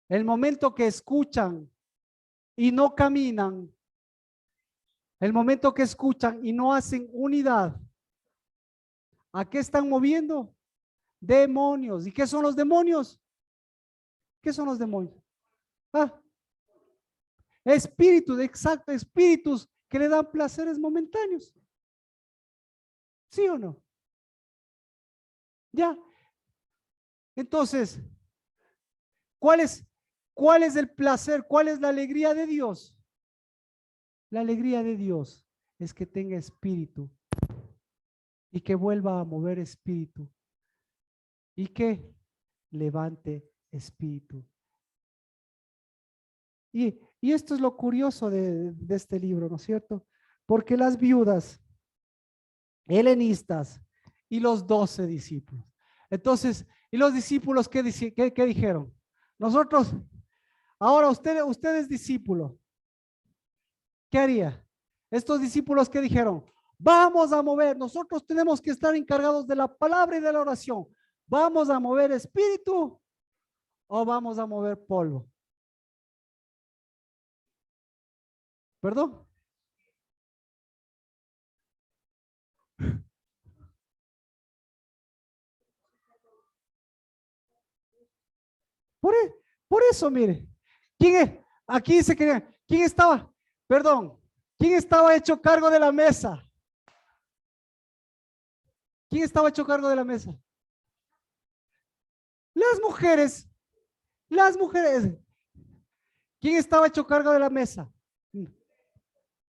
el momento que escuchan y no caminan, el momento que escuchan y no hacen unidad, ¿a qué están moviendo? Demonios. ¿Y qué son los demonios? ¿Qué son los demonios? Espíritus, exacto, espíritus que le dan placeres momentáneos. ¿Sí o no? Ya. Entonces, ¿cuál es el placer? ¿Cuál es la alegría de Dios? La alegría de Dios es que tenga espíritu y que vuelva a mover espíritu y que levante espíritu. Y esto es lo curioso de este libro, ¿no es cierto? Porque las viudas helenistas y los 12 discípulos. Entonces, ¿y los discípulos qué dijeron? Nosotros, ahora usted es discípulo. ¿Qué haría? Estos discípulos que dijeron: vamos a mover, nosotros tenemos que estar encargados de la palabra y de la oración. ¿Vamos a mover espíritu o vamos a mover polvo? ¿Perdón? Por eso, mire, ¿quién es? Aquí dice que, ¿quién estaba? Perdón, ¿quién estaba hecho cargo de la mesa? ¿Quién estaba hecho cargo de la mesa? Las mujeres. Las mujeres. ¿Quién estaba hecho cargo de la mesa?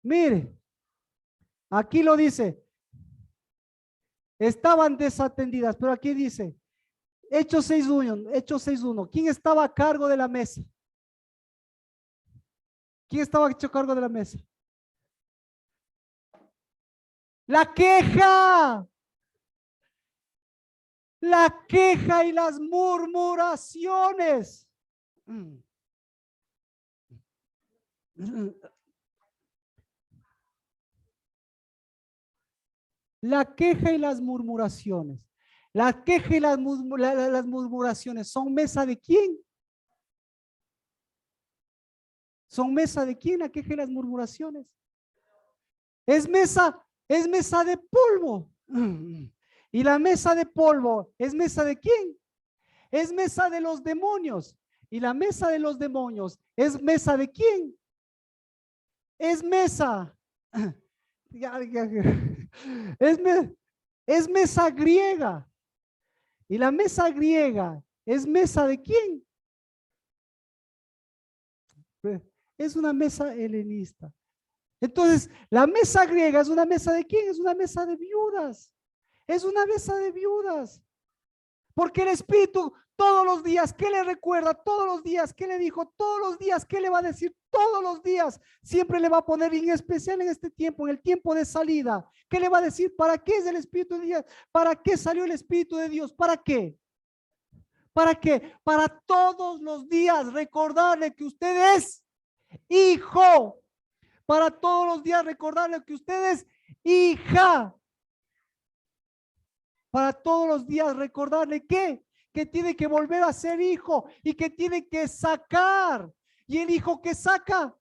Mire, aquí lo dice. Estaban desatendidas, pero aquí dice, Hechos 6:1. ¿Quién estaba a cargo de la mesa? ¿Quién estaba hecho cargo de la mesa? La queja. La queja y las murmuraciones. La queja y las murmuraciones. La queja y las murmuraciones son mesa de quién? ¿Son mesa de quién la queja y las murmuraciones? Es mesa de polvo. Y la mesa de polvo es mesa de quién? Es mesa de los demonios. Y la mesa de los demonios es mesa de quién? Es mesa. Es mesa griega. Y la mesa griega es mesa de quién? Es una mesa helenista. Entonces, la mesa griega es una mesa de quién? Es una mesa de viudas. Es una mesa de viudas. Porque el Espíritu todos los días, ¿qué le recuerda? Todos los días, ¿qué le dijo? Todos los días, ¿qué le va a decir? Todos los días, siempre le va a poner, en especial en este tiempo, en el tiempo de salida. ¿Qué le va a decir? ¿Para qué es el Espíritu de Dios? ¿Para qué salió el Espíritu de Dios? ¿Para qué? ¿Para qué? Para todos los días recordarle que usted es hijo. Para todos los días recordarle que usted es hija. Para todos los días recordarle que tiene que volver a ser hijo y que tiene que sacar. Y el hijo que saca,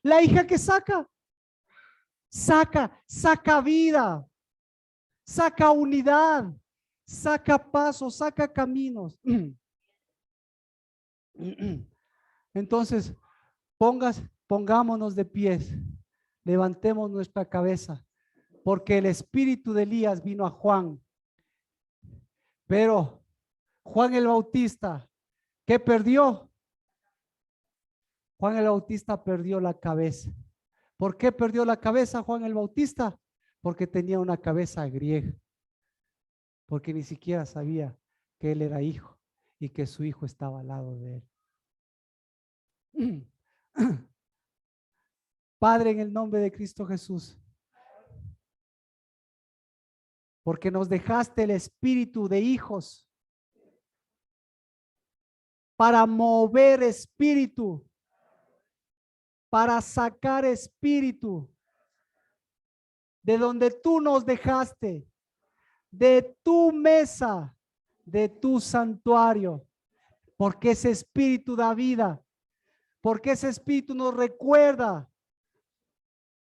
la hija que saca vida, saca unidad, saca pasos, saca caminos. Entonces, pongámonos de pies, levantemos nuestra cabeza, porque el espíritu de Elías vino a Juan. Pero Juan el Bautista, ¿qué perdió? Juan el Bautista perdió la cabeza. ¿Por qué perdió la cabeza Juan el Bautista? Porque tenía una cabeza griega. Porque ni siquiera sabía que él era hijo y que su hijo estaba al lado de él. Padre, en el nombre de Cristo Jesús, porque nos dejaste el espíritu de hijos para mover espíritu, para sacar espíritu de donde tú nos dejaste, de tu mesa, de tu santuario, porque ese espíritu da vida, porque ese espíritu nos recuerda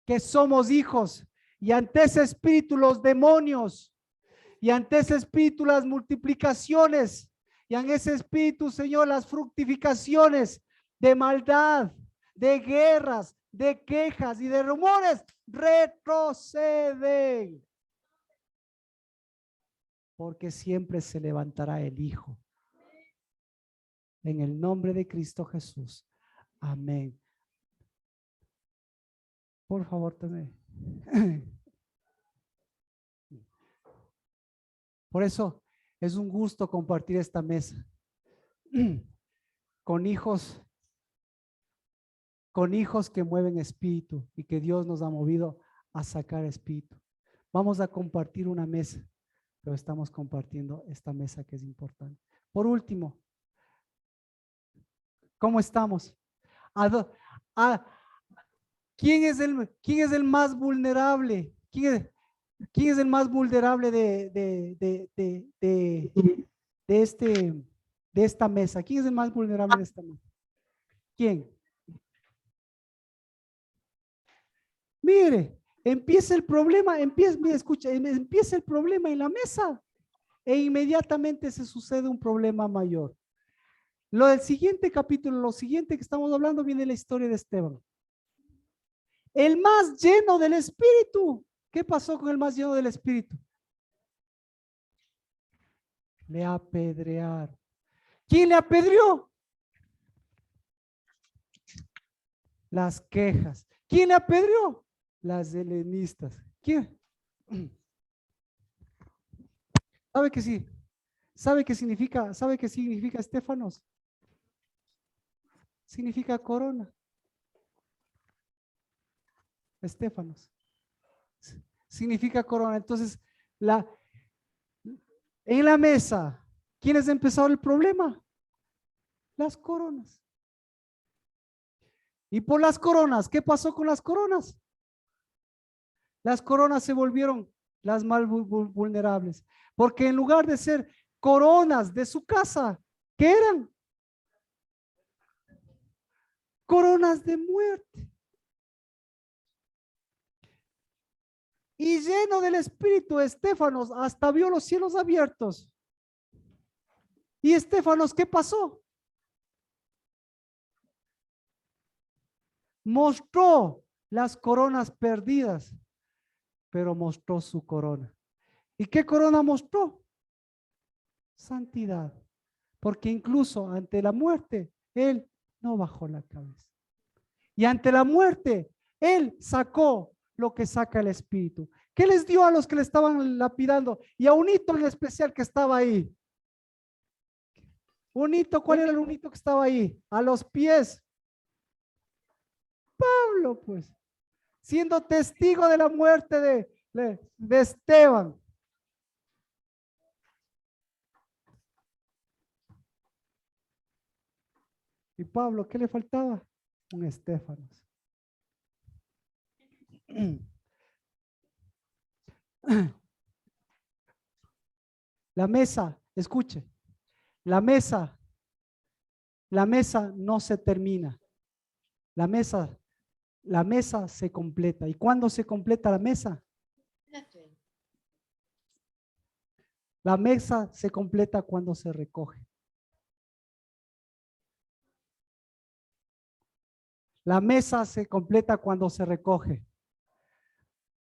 que somos hijos, y ante ese espíritu los demonios, y ante ese espíritu las multiplicaciones, y en ese espíritu, Señor, las fructificaciones de maldad, de guerras, de quejas y de rumores retroceden. Porque siempre se levantará el Hijo. En el nombre de Cristo Jesús. Amén. Por favor, tome. Por eso es un gusto compartir esta mesa con hijos que mueven espíritu y que Dios nos ha movido a sacar espíritu. Vamos a compartir una mesa, pero estamos compartiendo esta mesa que es importante. Por último, ¿cómo estamos? ¿Quién es el más vulnerable? ¿Quién es el más vulnerable de esta mesa? ¿Quién es el más vulnerable de esta mesa? ¿Quién? Mire, empieza el problema, mire, escucha, empieza el problema en la mesa e inmediatamente se sucede un problema mayor. Lo del siguiente capítulo, lo siguiente que estamos hablando viene la historia de Esteban. El más lleno del Espíritu. ¿Qué pasó con el más lleno del Espíritu? Le apedrearon. ¿Quién le apedreó? Las quejas. ¿Quién le apedreó? Las helenistas. ¿Quién? ¿Sabe que sí? ¿Sabe qué significa Estéfanos? Significa corona. Estéfanos. Significa corona. Entonces, en la mesa, ¿quiénes empezaron el problema? Las coronas. Y por las coronas, ¿qué pasó con las coronas? Las coronas se volvieron las más vulnerables, porque en lugar de ser coronas de su casa, ¿qué eran? Coronas de muerte. Y lleno del Espíritu, Estéfanos hasta vio los cielos abiertos. ¿Y Estéfanos qué pasó? Mostró las coronas perdidas, pero mostró su corona. ¿Y qué corona mostró? Santidad. Porque incluso ante la muerte, él no bajó la cabeza. Y ante la muerte, él sacó lo que saca el Espíritu. ¿Qué les dio a los que le estaban lapidando? Y a un hito en especial que estaba ahí. Un hito, ¿cuál era el hito que estaba ahí? A los pies. Pablo, pues, siendo testigo de la muerte de Esteban. ¿Y Pablo qué le faltaba? Un Estéfanos. La mesa, escuche, la mesa no se termina. La mesa se completa. ¿Y cuándo se completa la mesa? La mesa se completa cuando se recoge. La mesa se completa cuando se recoge.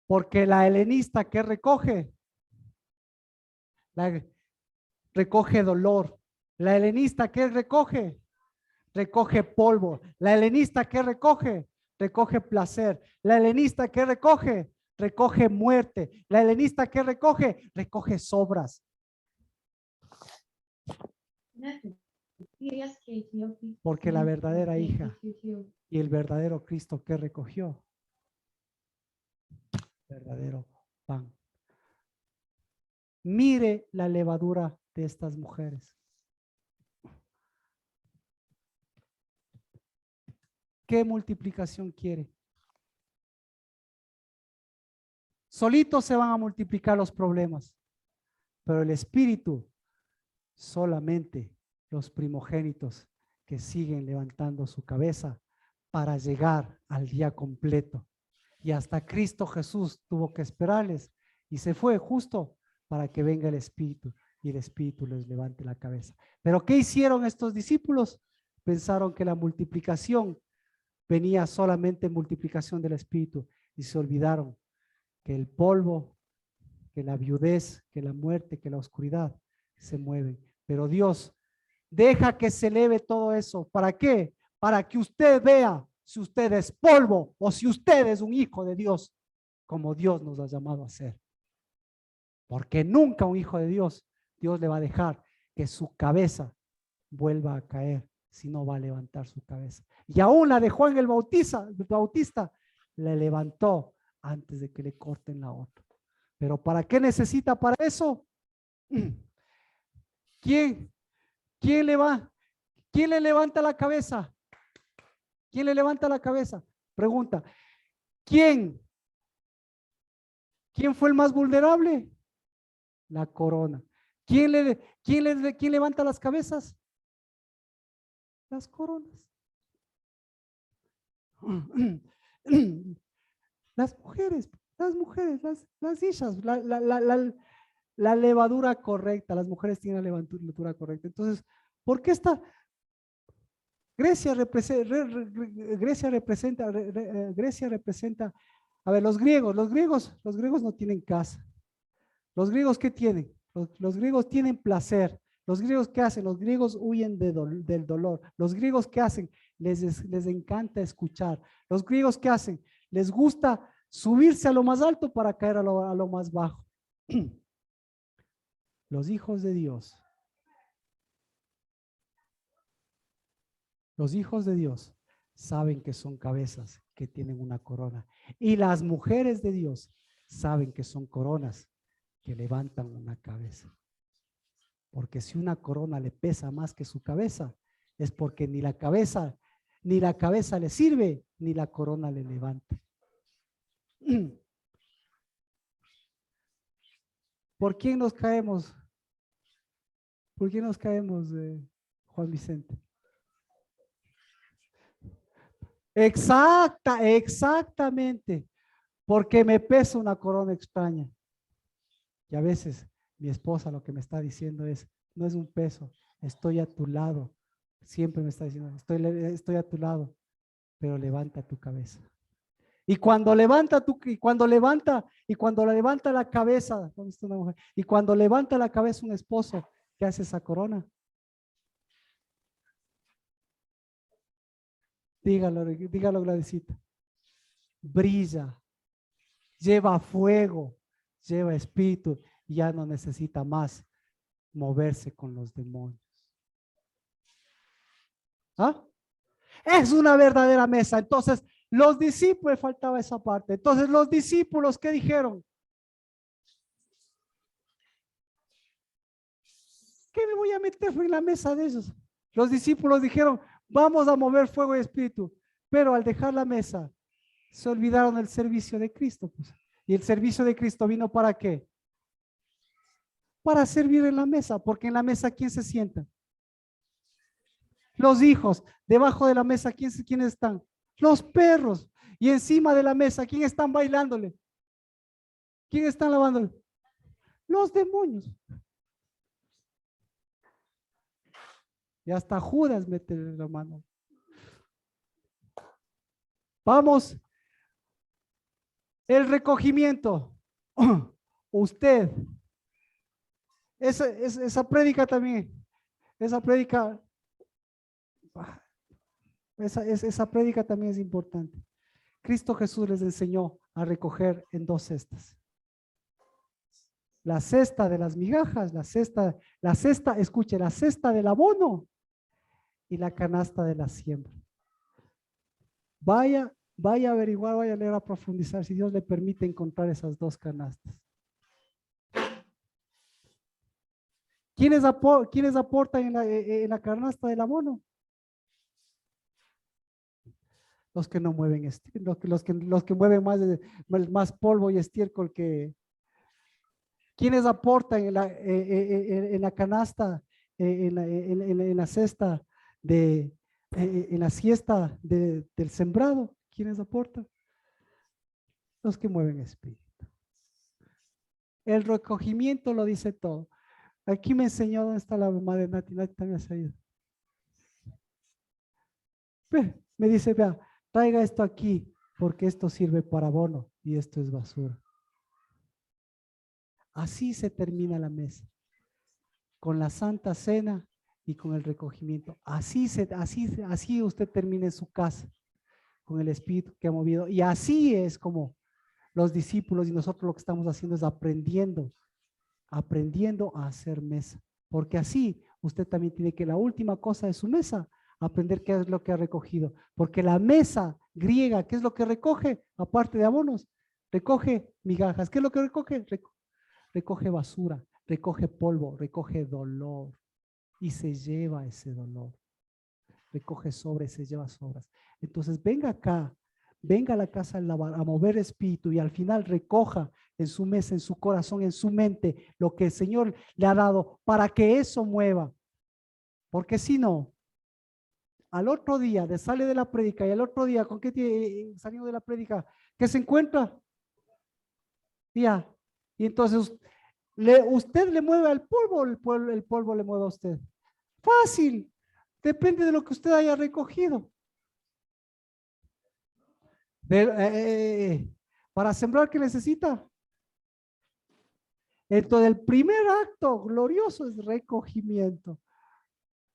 Porque la helenista que recoge, recoge dolor. La helenista que recoge polvo. La helenista que recoge placer. La helenista que recoge muerte. La helenista que recoge sobras. Porque la verdadera hija y el verdadero Cristo que recogió, verdadero pan. Mire la levadura de estas mujeres. ¿Qué multiplicación quiere? Solitos se van a multiplicar los problemas, pero el Espíritu solamente los primogénitos que siguen levantando su cabeza para llegar al día completo. Y hasta Cristo Jesús tuvo que esperarles y se fue justo para que venga el Espíritu y el Espíritu les levante la cabeza. Pero ¿qué hicieron estos discípulos? Pensaron que la multiplicación venía solamente multiplicación del Espíritu y se olvidaron que el polvo, que la viudez, que la muerte, que la oscuridad se mueven. Pero Dios deja que se eleve todo eso. ¿Para qué? Para que usted vea si usted es polvo o si usted es un hijo de Dios, como Dios nos ha llamado a ser. Porque nunca un hijo de Dios le va a dejar que su cabeza vuelva a caer, si no va a levantar su cabeza. Y aún la de Juan el Bautista, le levantó antes de que le corten la otra. Pero ¿para qué necesita para eso? ¿Quién le levanta la cabeza? ¿Quién le levanta la cabeza? Pregunta. ¿Quién fue el más vulnerable? La corona. ¿Quién levanta las cabezas? Las coronas. Las mujeres, las hijas, la levadura correcta. Las mujeres tienen la levadura correcta. Entonces, ¿por qué está? Grecia representa, a ver, los griegos no tienen casa. ¿Los griegos qué tienen? Los griegos tienen placer. ¿Los griegos qué hacen? Los griegos huyen del dolor. ¿Los griegos qué hacen? Les encanta escuchar. ¿Los griegos qué hacen? Les gusta subirse a lo más alto para caer a lo más bajo. Los hijos de Dios. Los hijos de Dios saben que son cabezas que tienen una corona. Y las mujeres de Dios saben que son coronas que levantan una cabeza. Porque si una corona le pesa más que su cabeza, es porque ni la cabeza le sirve, ni la corona le levanta. ¿Por quién nos caemos? ¿Por quién nos caemos, Juan Vicente? Exactamente. Porque me pesa una corona extraña. Y a veces mi esposa lo que me está diciendo es, no es un peso, estoy a tu lado. Siempre me está diciendo, estoy a tu lado, pero levanta tu cabeza. Y cuando levanta la cabeza, ¿dónde está una mujer? Y cuando levanta la cabeza un esposo, ¿qué hace esa corona? Dígalo, Gladysita. Brilla, lleva fuego, lleva espíritu, y ya no necesita más moverse con los demonios. ¿Ah? Es una verdadera mesa. Entonces, los discípulos, faltaba esa parte. Entonces, los discípulos, ¿qué dijeron? ¿Qué me voy a meter en la mesa de ellos? Los discípulos dijeron, Vamos a mover fuego y espíritu. Pero al dejar la mesa, se olvidaron del servicio de Cristo. Pues. Y el servicio de Cristo vino ¿para qué? Para servir en la mesa. Porque en la mesa, ¿quién se sienta? Los hijos. Debajo de la mesa, ¿quiénes están? Los perros. Y encima de la mesa, ¿quién están bailándole? ¿Quién están lavándole? Los demonios. Y hasta Judas mete la mano. Vamos. El recogimiento. Usted. Esa prédica también. Esa prédica. Esa prédica también es importante. Cristo Jesús les enseñó a recoger en 2 cestas. La cesta de las migajas, la cesta, escuche, la cesta del abono y la canasta de la siembra. Vaya a averiguar, vaya a leer, a profundizar, si Dios le permite encontrar esas 2 canastas. ¿Quiénes aportan en la canasta del abono? Los que no mueven, los que mueven más polvo y estiércol que... ¿Quiénes aportan en la canasta, en la cesta, en la siesta del sembrado? ¿Quiénes aportan? Los que mueven espíritu. El recogimiento lo dice todo. Aquí me enseñó dónde está la mamá de Nati. Nati también se ha ido. Me dice, vea, traiga esto aquí porque esto sirve para abono y esto es basura. Así se termina la mesa, con la Santa Cena y con el recogimiento. Así usted termina en su casa, con el Espíritu que ha movido. Y así es como los discípulos y nosotros lo que estamos haciendo es aprendiendo a hacer mesa. Porque así usted también tiene que la última cosa de su mesa, aprender qué es lo que ha recogido. Porque la mesa griega, ¿qué es lo que recoge? Aparte de abonos, recoge migajas. ¿Qué es lo que recoge? Recoge basura, recoge polvo, recoge dolor y se lleva ese dolor. Recoge sobras, se lleva sobras. Entonces venga acá, venga a la casa a mover espíritu y al final recoja en su mesa, en su corazón, en su mente lo que el Señor le ha dado para que eso mueva. Porque si no, al otro día sale de la prédica y al otro día, ¿con qué salió de la prédica? ¿Qué se encuentra? Ya. Y entonces usted le mueve al polvo, el polvo le mueve a usted. Fácil, depende de lo que usted haya recogido. Para sembrar, ¿qué necesita? Entonces el primer acto glorioso es recogimiento.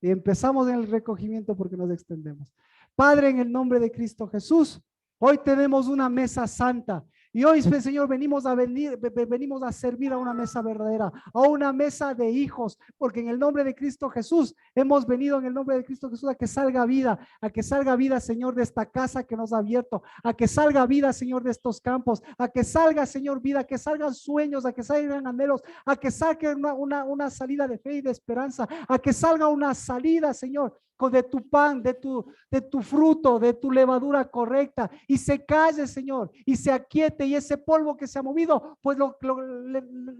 Y empezamos en el recogimiento porque nos extendemos. Padre, en el nombre de Cristo Jesús, hoy tenemos una mesa santa. Y hoy, Señor, venimos a servir a una mesa verdadera, a una mesa de hijos, porque en el nombre de Cristo Jesús hemos venido en el nombre de Cristo Jesús a que salga vida, Señor, de esta casa que nos ha abierto, a que salga vida, Señor, de estos campos, a que salga, Señor, vida, que salgan sueños, a que salgan anhelos, a que salga una salida de fe y de esperanza, a que salga una salida, Señor, de tu pan, de tu fruto, de tu levadura correcta, y se calle, Señor, y se aquiete, y ese polvo que se ha movido, pues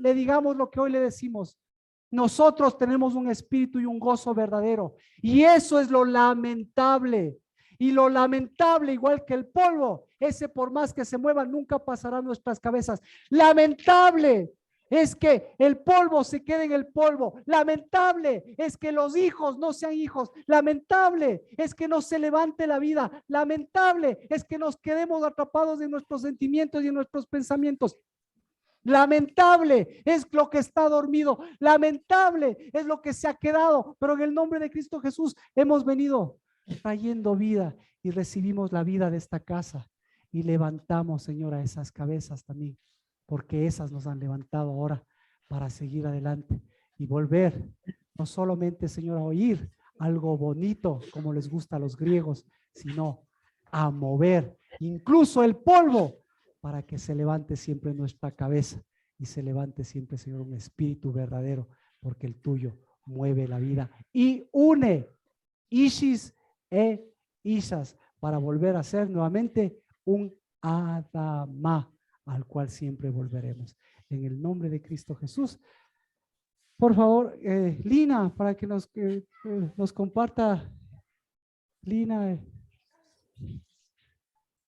le digamos lo que hoy le decimos. Nosotros tenemos un espíritu y un gozo verdadero, y eso es lo lamentable. Y lo lamentable, igual que el polvo, ese por más que se mueva, nunca pasará a nuestras cabezas. Lamentable es que el polvo se quede en el polvo. Lamentable es que los hijos no sean hijos. Lamentable es que no se levante la vida. Lamentable es que nos quedemos atrapados en nuestros sentimientos y en nuestros pensamientos. Lamentable es lo que está dormido. Lamentable es lo que se ha quedado. Pero en el nombre de Cristo Jesús hemos venido trayendo vida y recibimos la vida de esta casa y levantamos, Señor, a esas cabezas también, porque esas nos han levantado ahora para seguir adelante y volver, no solamente, Señor, a oír algo bonito como les gusta a los griegos, sino a mover incluso el polvo para que se levante siempre nuestra cabeza y se levante siempre, Señor, un espíritu verdadero, porque el tuyo mueve la vida y une. Ishis e Isas, para volver a ser nuevamente un Adama, al cual siempre volveremos. En el nombre de Cristo Jesús. Por favor, Lina, para que nos comparta, Lina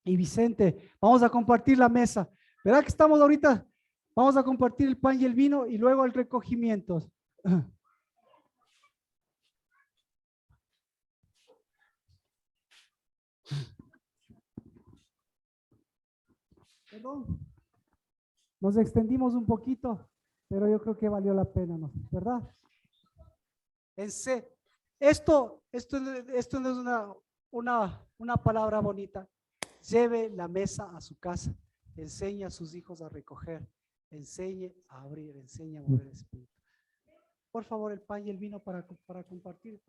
y Vicente, vamos a compartir la mesa. ¿Verdad que estamos ahorita? Vamos a compartir el pan y el vino y luego el recogimiento. Perdón, nos extendimos un poquito, pero yo creo que valió la pena, ¿no? ¿Verdad? Esto no es una palabra bonita. Lleve la mesa a su casa, enseñe a sus hijos a recoger, enseñe a abrir, enseñe a mover el espíritu. Por favor, el pan y el vino para compartir.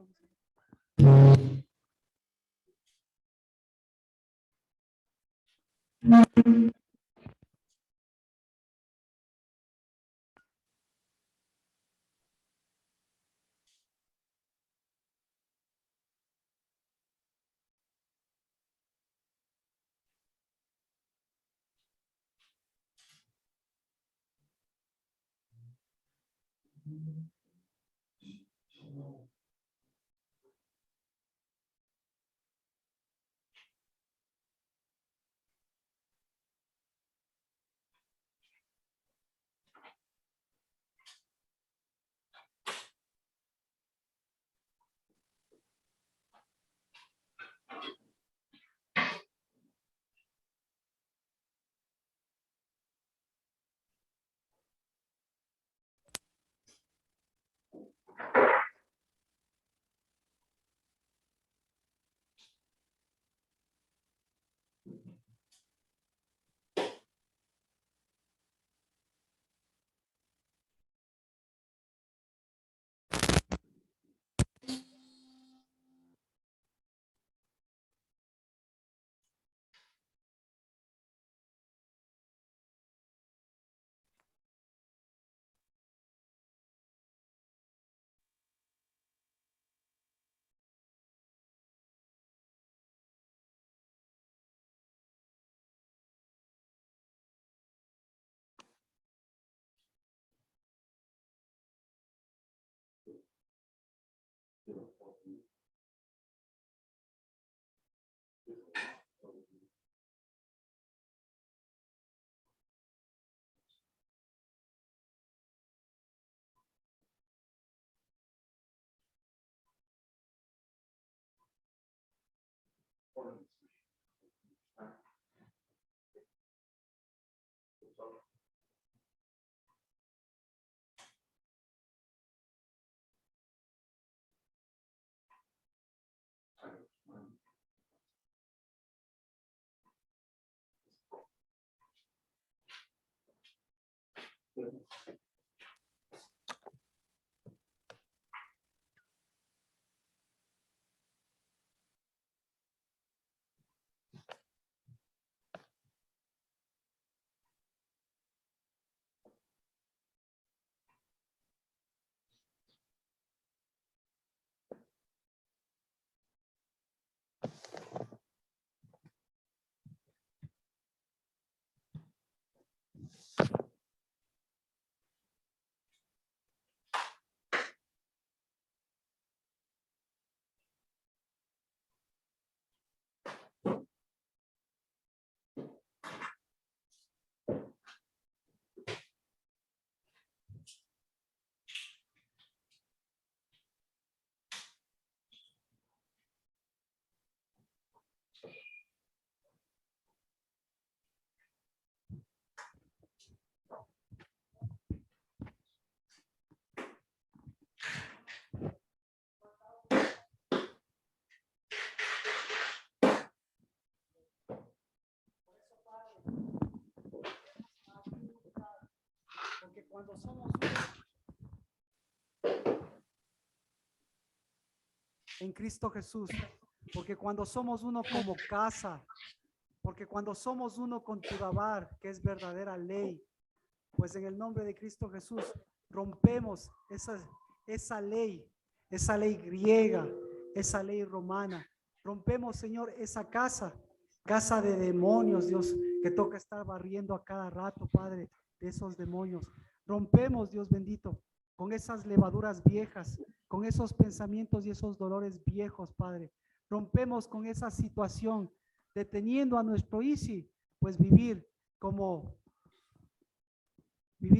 Porque cuando somos en Cristo Jesús, porque cuando somos uno como casa, porque cuando somos uno con Tudabar, que es verdadera ley, pues en el nombre de Cristo Jesús rompemos esa ley griega, esa ley romana, Rompemos, Señor, esa casa de demonios, Dios, que toca estar barriendo a cada rato, Padre, de esos demonios. Rompemos, Dios bendito, con esas levaduras viejas, con esos pensamientos y esos dolores viejos, Padre. Rompemos con esa situación, deteniendo a nuestro Isi, pues vivir,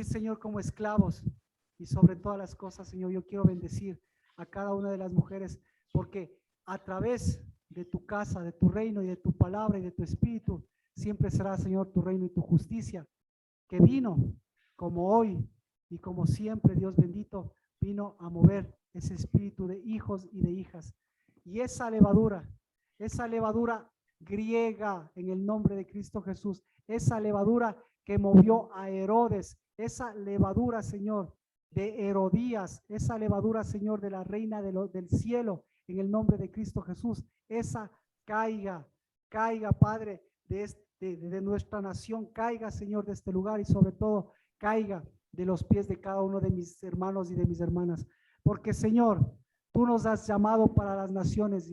Señor, como esclavos. Y sobre todas las cosas, Señor, yo quiero bendecir a cada una de las mujeres, porque a través de tu casa, de tu reino y de tu palabra y de tu espíritu, siempre será, Señor, tu reino y tu justicia, que vino como hoy y como siempre, Dios bendito, vino a mover ese espíritu de hijos y de hijas. Y esa levadura griega en el nombre de Cristo Jesús, esa levadura que movió a Herodes, esa levadura, Señor, de Herodías, esa levadura, Señor, de la reina del cielo, en el nombre de Cristo Jesús, esa caiga, Padre, de nuestra nación, caiga, Señor, de este lugar y sobre todo caiga de los pies de cada uno de mis hermanos y de mis hermanas. Porque, Señor, tú nos has llamado para las naciones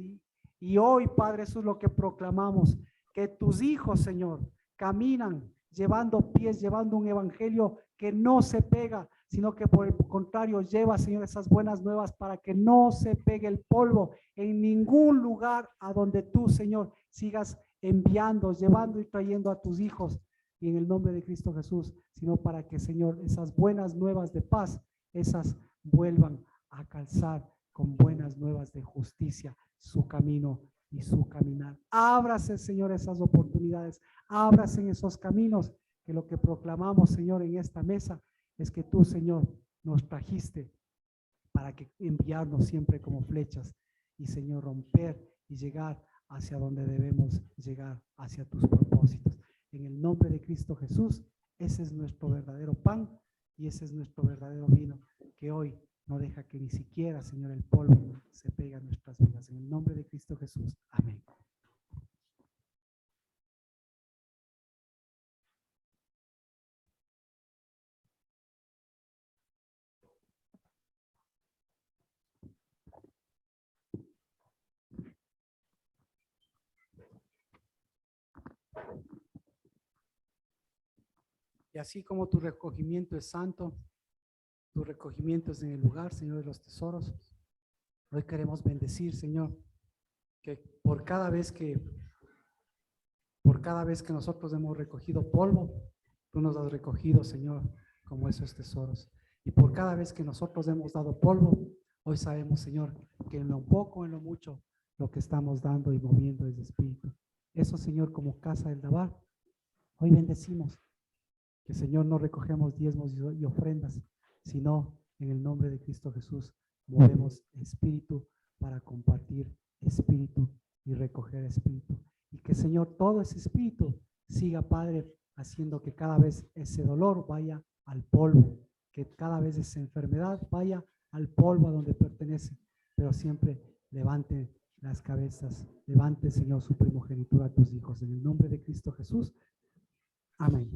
y hoy, Padre, eso es lo que proclamamos, que tus hijos, Señor, caminan llevando pies, llevando un evangelio que no se pega, sino que por el contrario lleva, Señor, esas buenas nuevas para que no se pegue el polvo en ningún lugar a donde tú, Señor, sigas enviando, llevando y trayendo a tus hijos, y en el nombre de Cristo Jesús, sino para que, Señor, esas buenas nuevas de paz, esas vuelvan a calzar con buenas nuevas de justicia su camino y su caminar. Ábrase, Señor, esas oportunidades, ábrase en esos caminos, que lo que proclamamos, Señor, en esta mesa es que tú, Señor, nos trajiste para que enviarnos siempre como flechas y, Señor, romper y llegar hacia donde debemos llegar, hacia tus propósitos. En el nombre de Cristo Jesús, ese es nuestro verdadero pan y ese es nuestro verdadero vino, que hoy no deja que ni siquiera, Señor, el polvo se pegue a nuestras vidas. En el nombre de Cristo Jesús. Amén. Y así como tu recogimiento es santo, tu recogimiento es en el lugar, Señor, de los tesoros, hoy queremos bendecir, Señor, que por cada vez que nosotros hemos recogido polvo, tú nos has recogido, Señor, como esos tesoros. Y por cada vez que nosotros hemos dado polvo, hoy sabemos, Señor, que en lo poco, en lo mucho, lo que estamos dando y moviendo es espíritu. Eso, Señor, como casa del Dabar, hoy bendecimos que, Señor, no recogemos diezmos y ofrendas, sino en el nombre de Cristo Jesús movemos espíritu para compartir espíritu y recoger espíritu. Y que, Señor, todo ese espíritu siga, Padre, haciendo que cada vez ese dolor vaya al polvo, que cada vez esa enfermedad vaya al polvo a donde pertenece, pero siempre levante las cabezas, levante, Señor, su primogenitura a tus hijos. En el nombre de Cristo Jesús. Amén.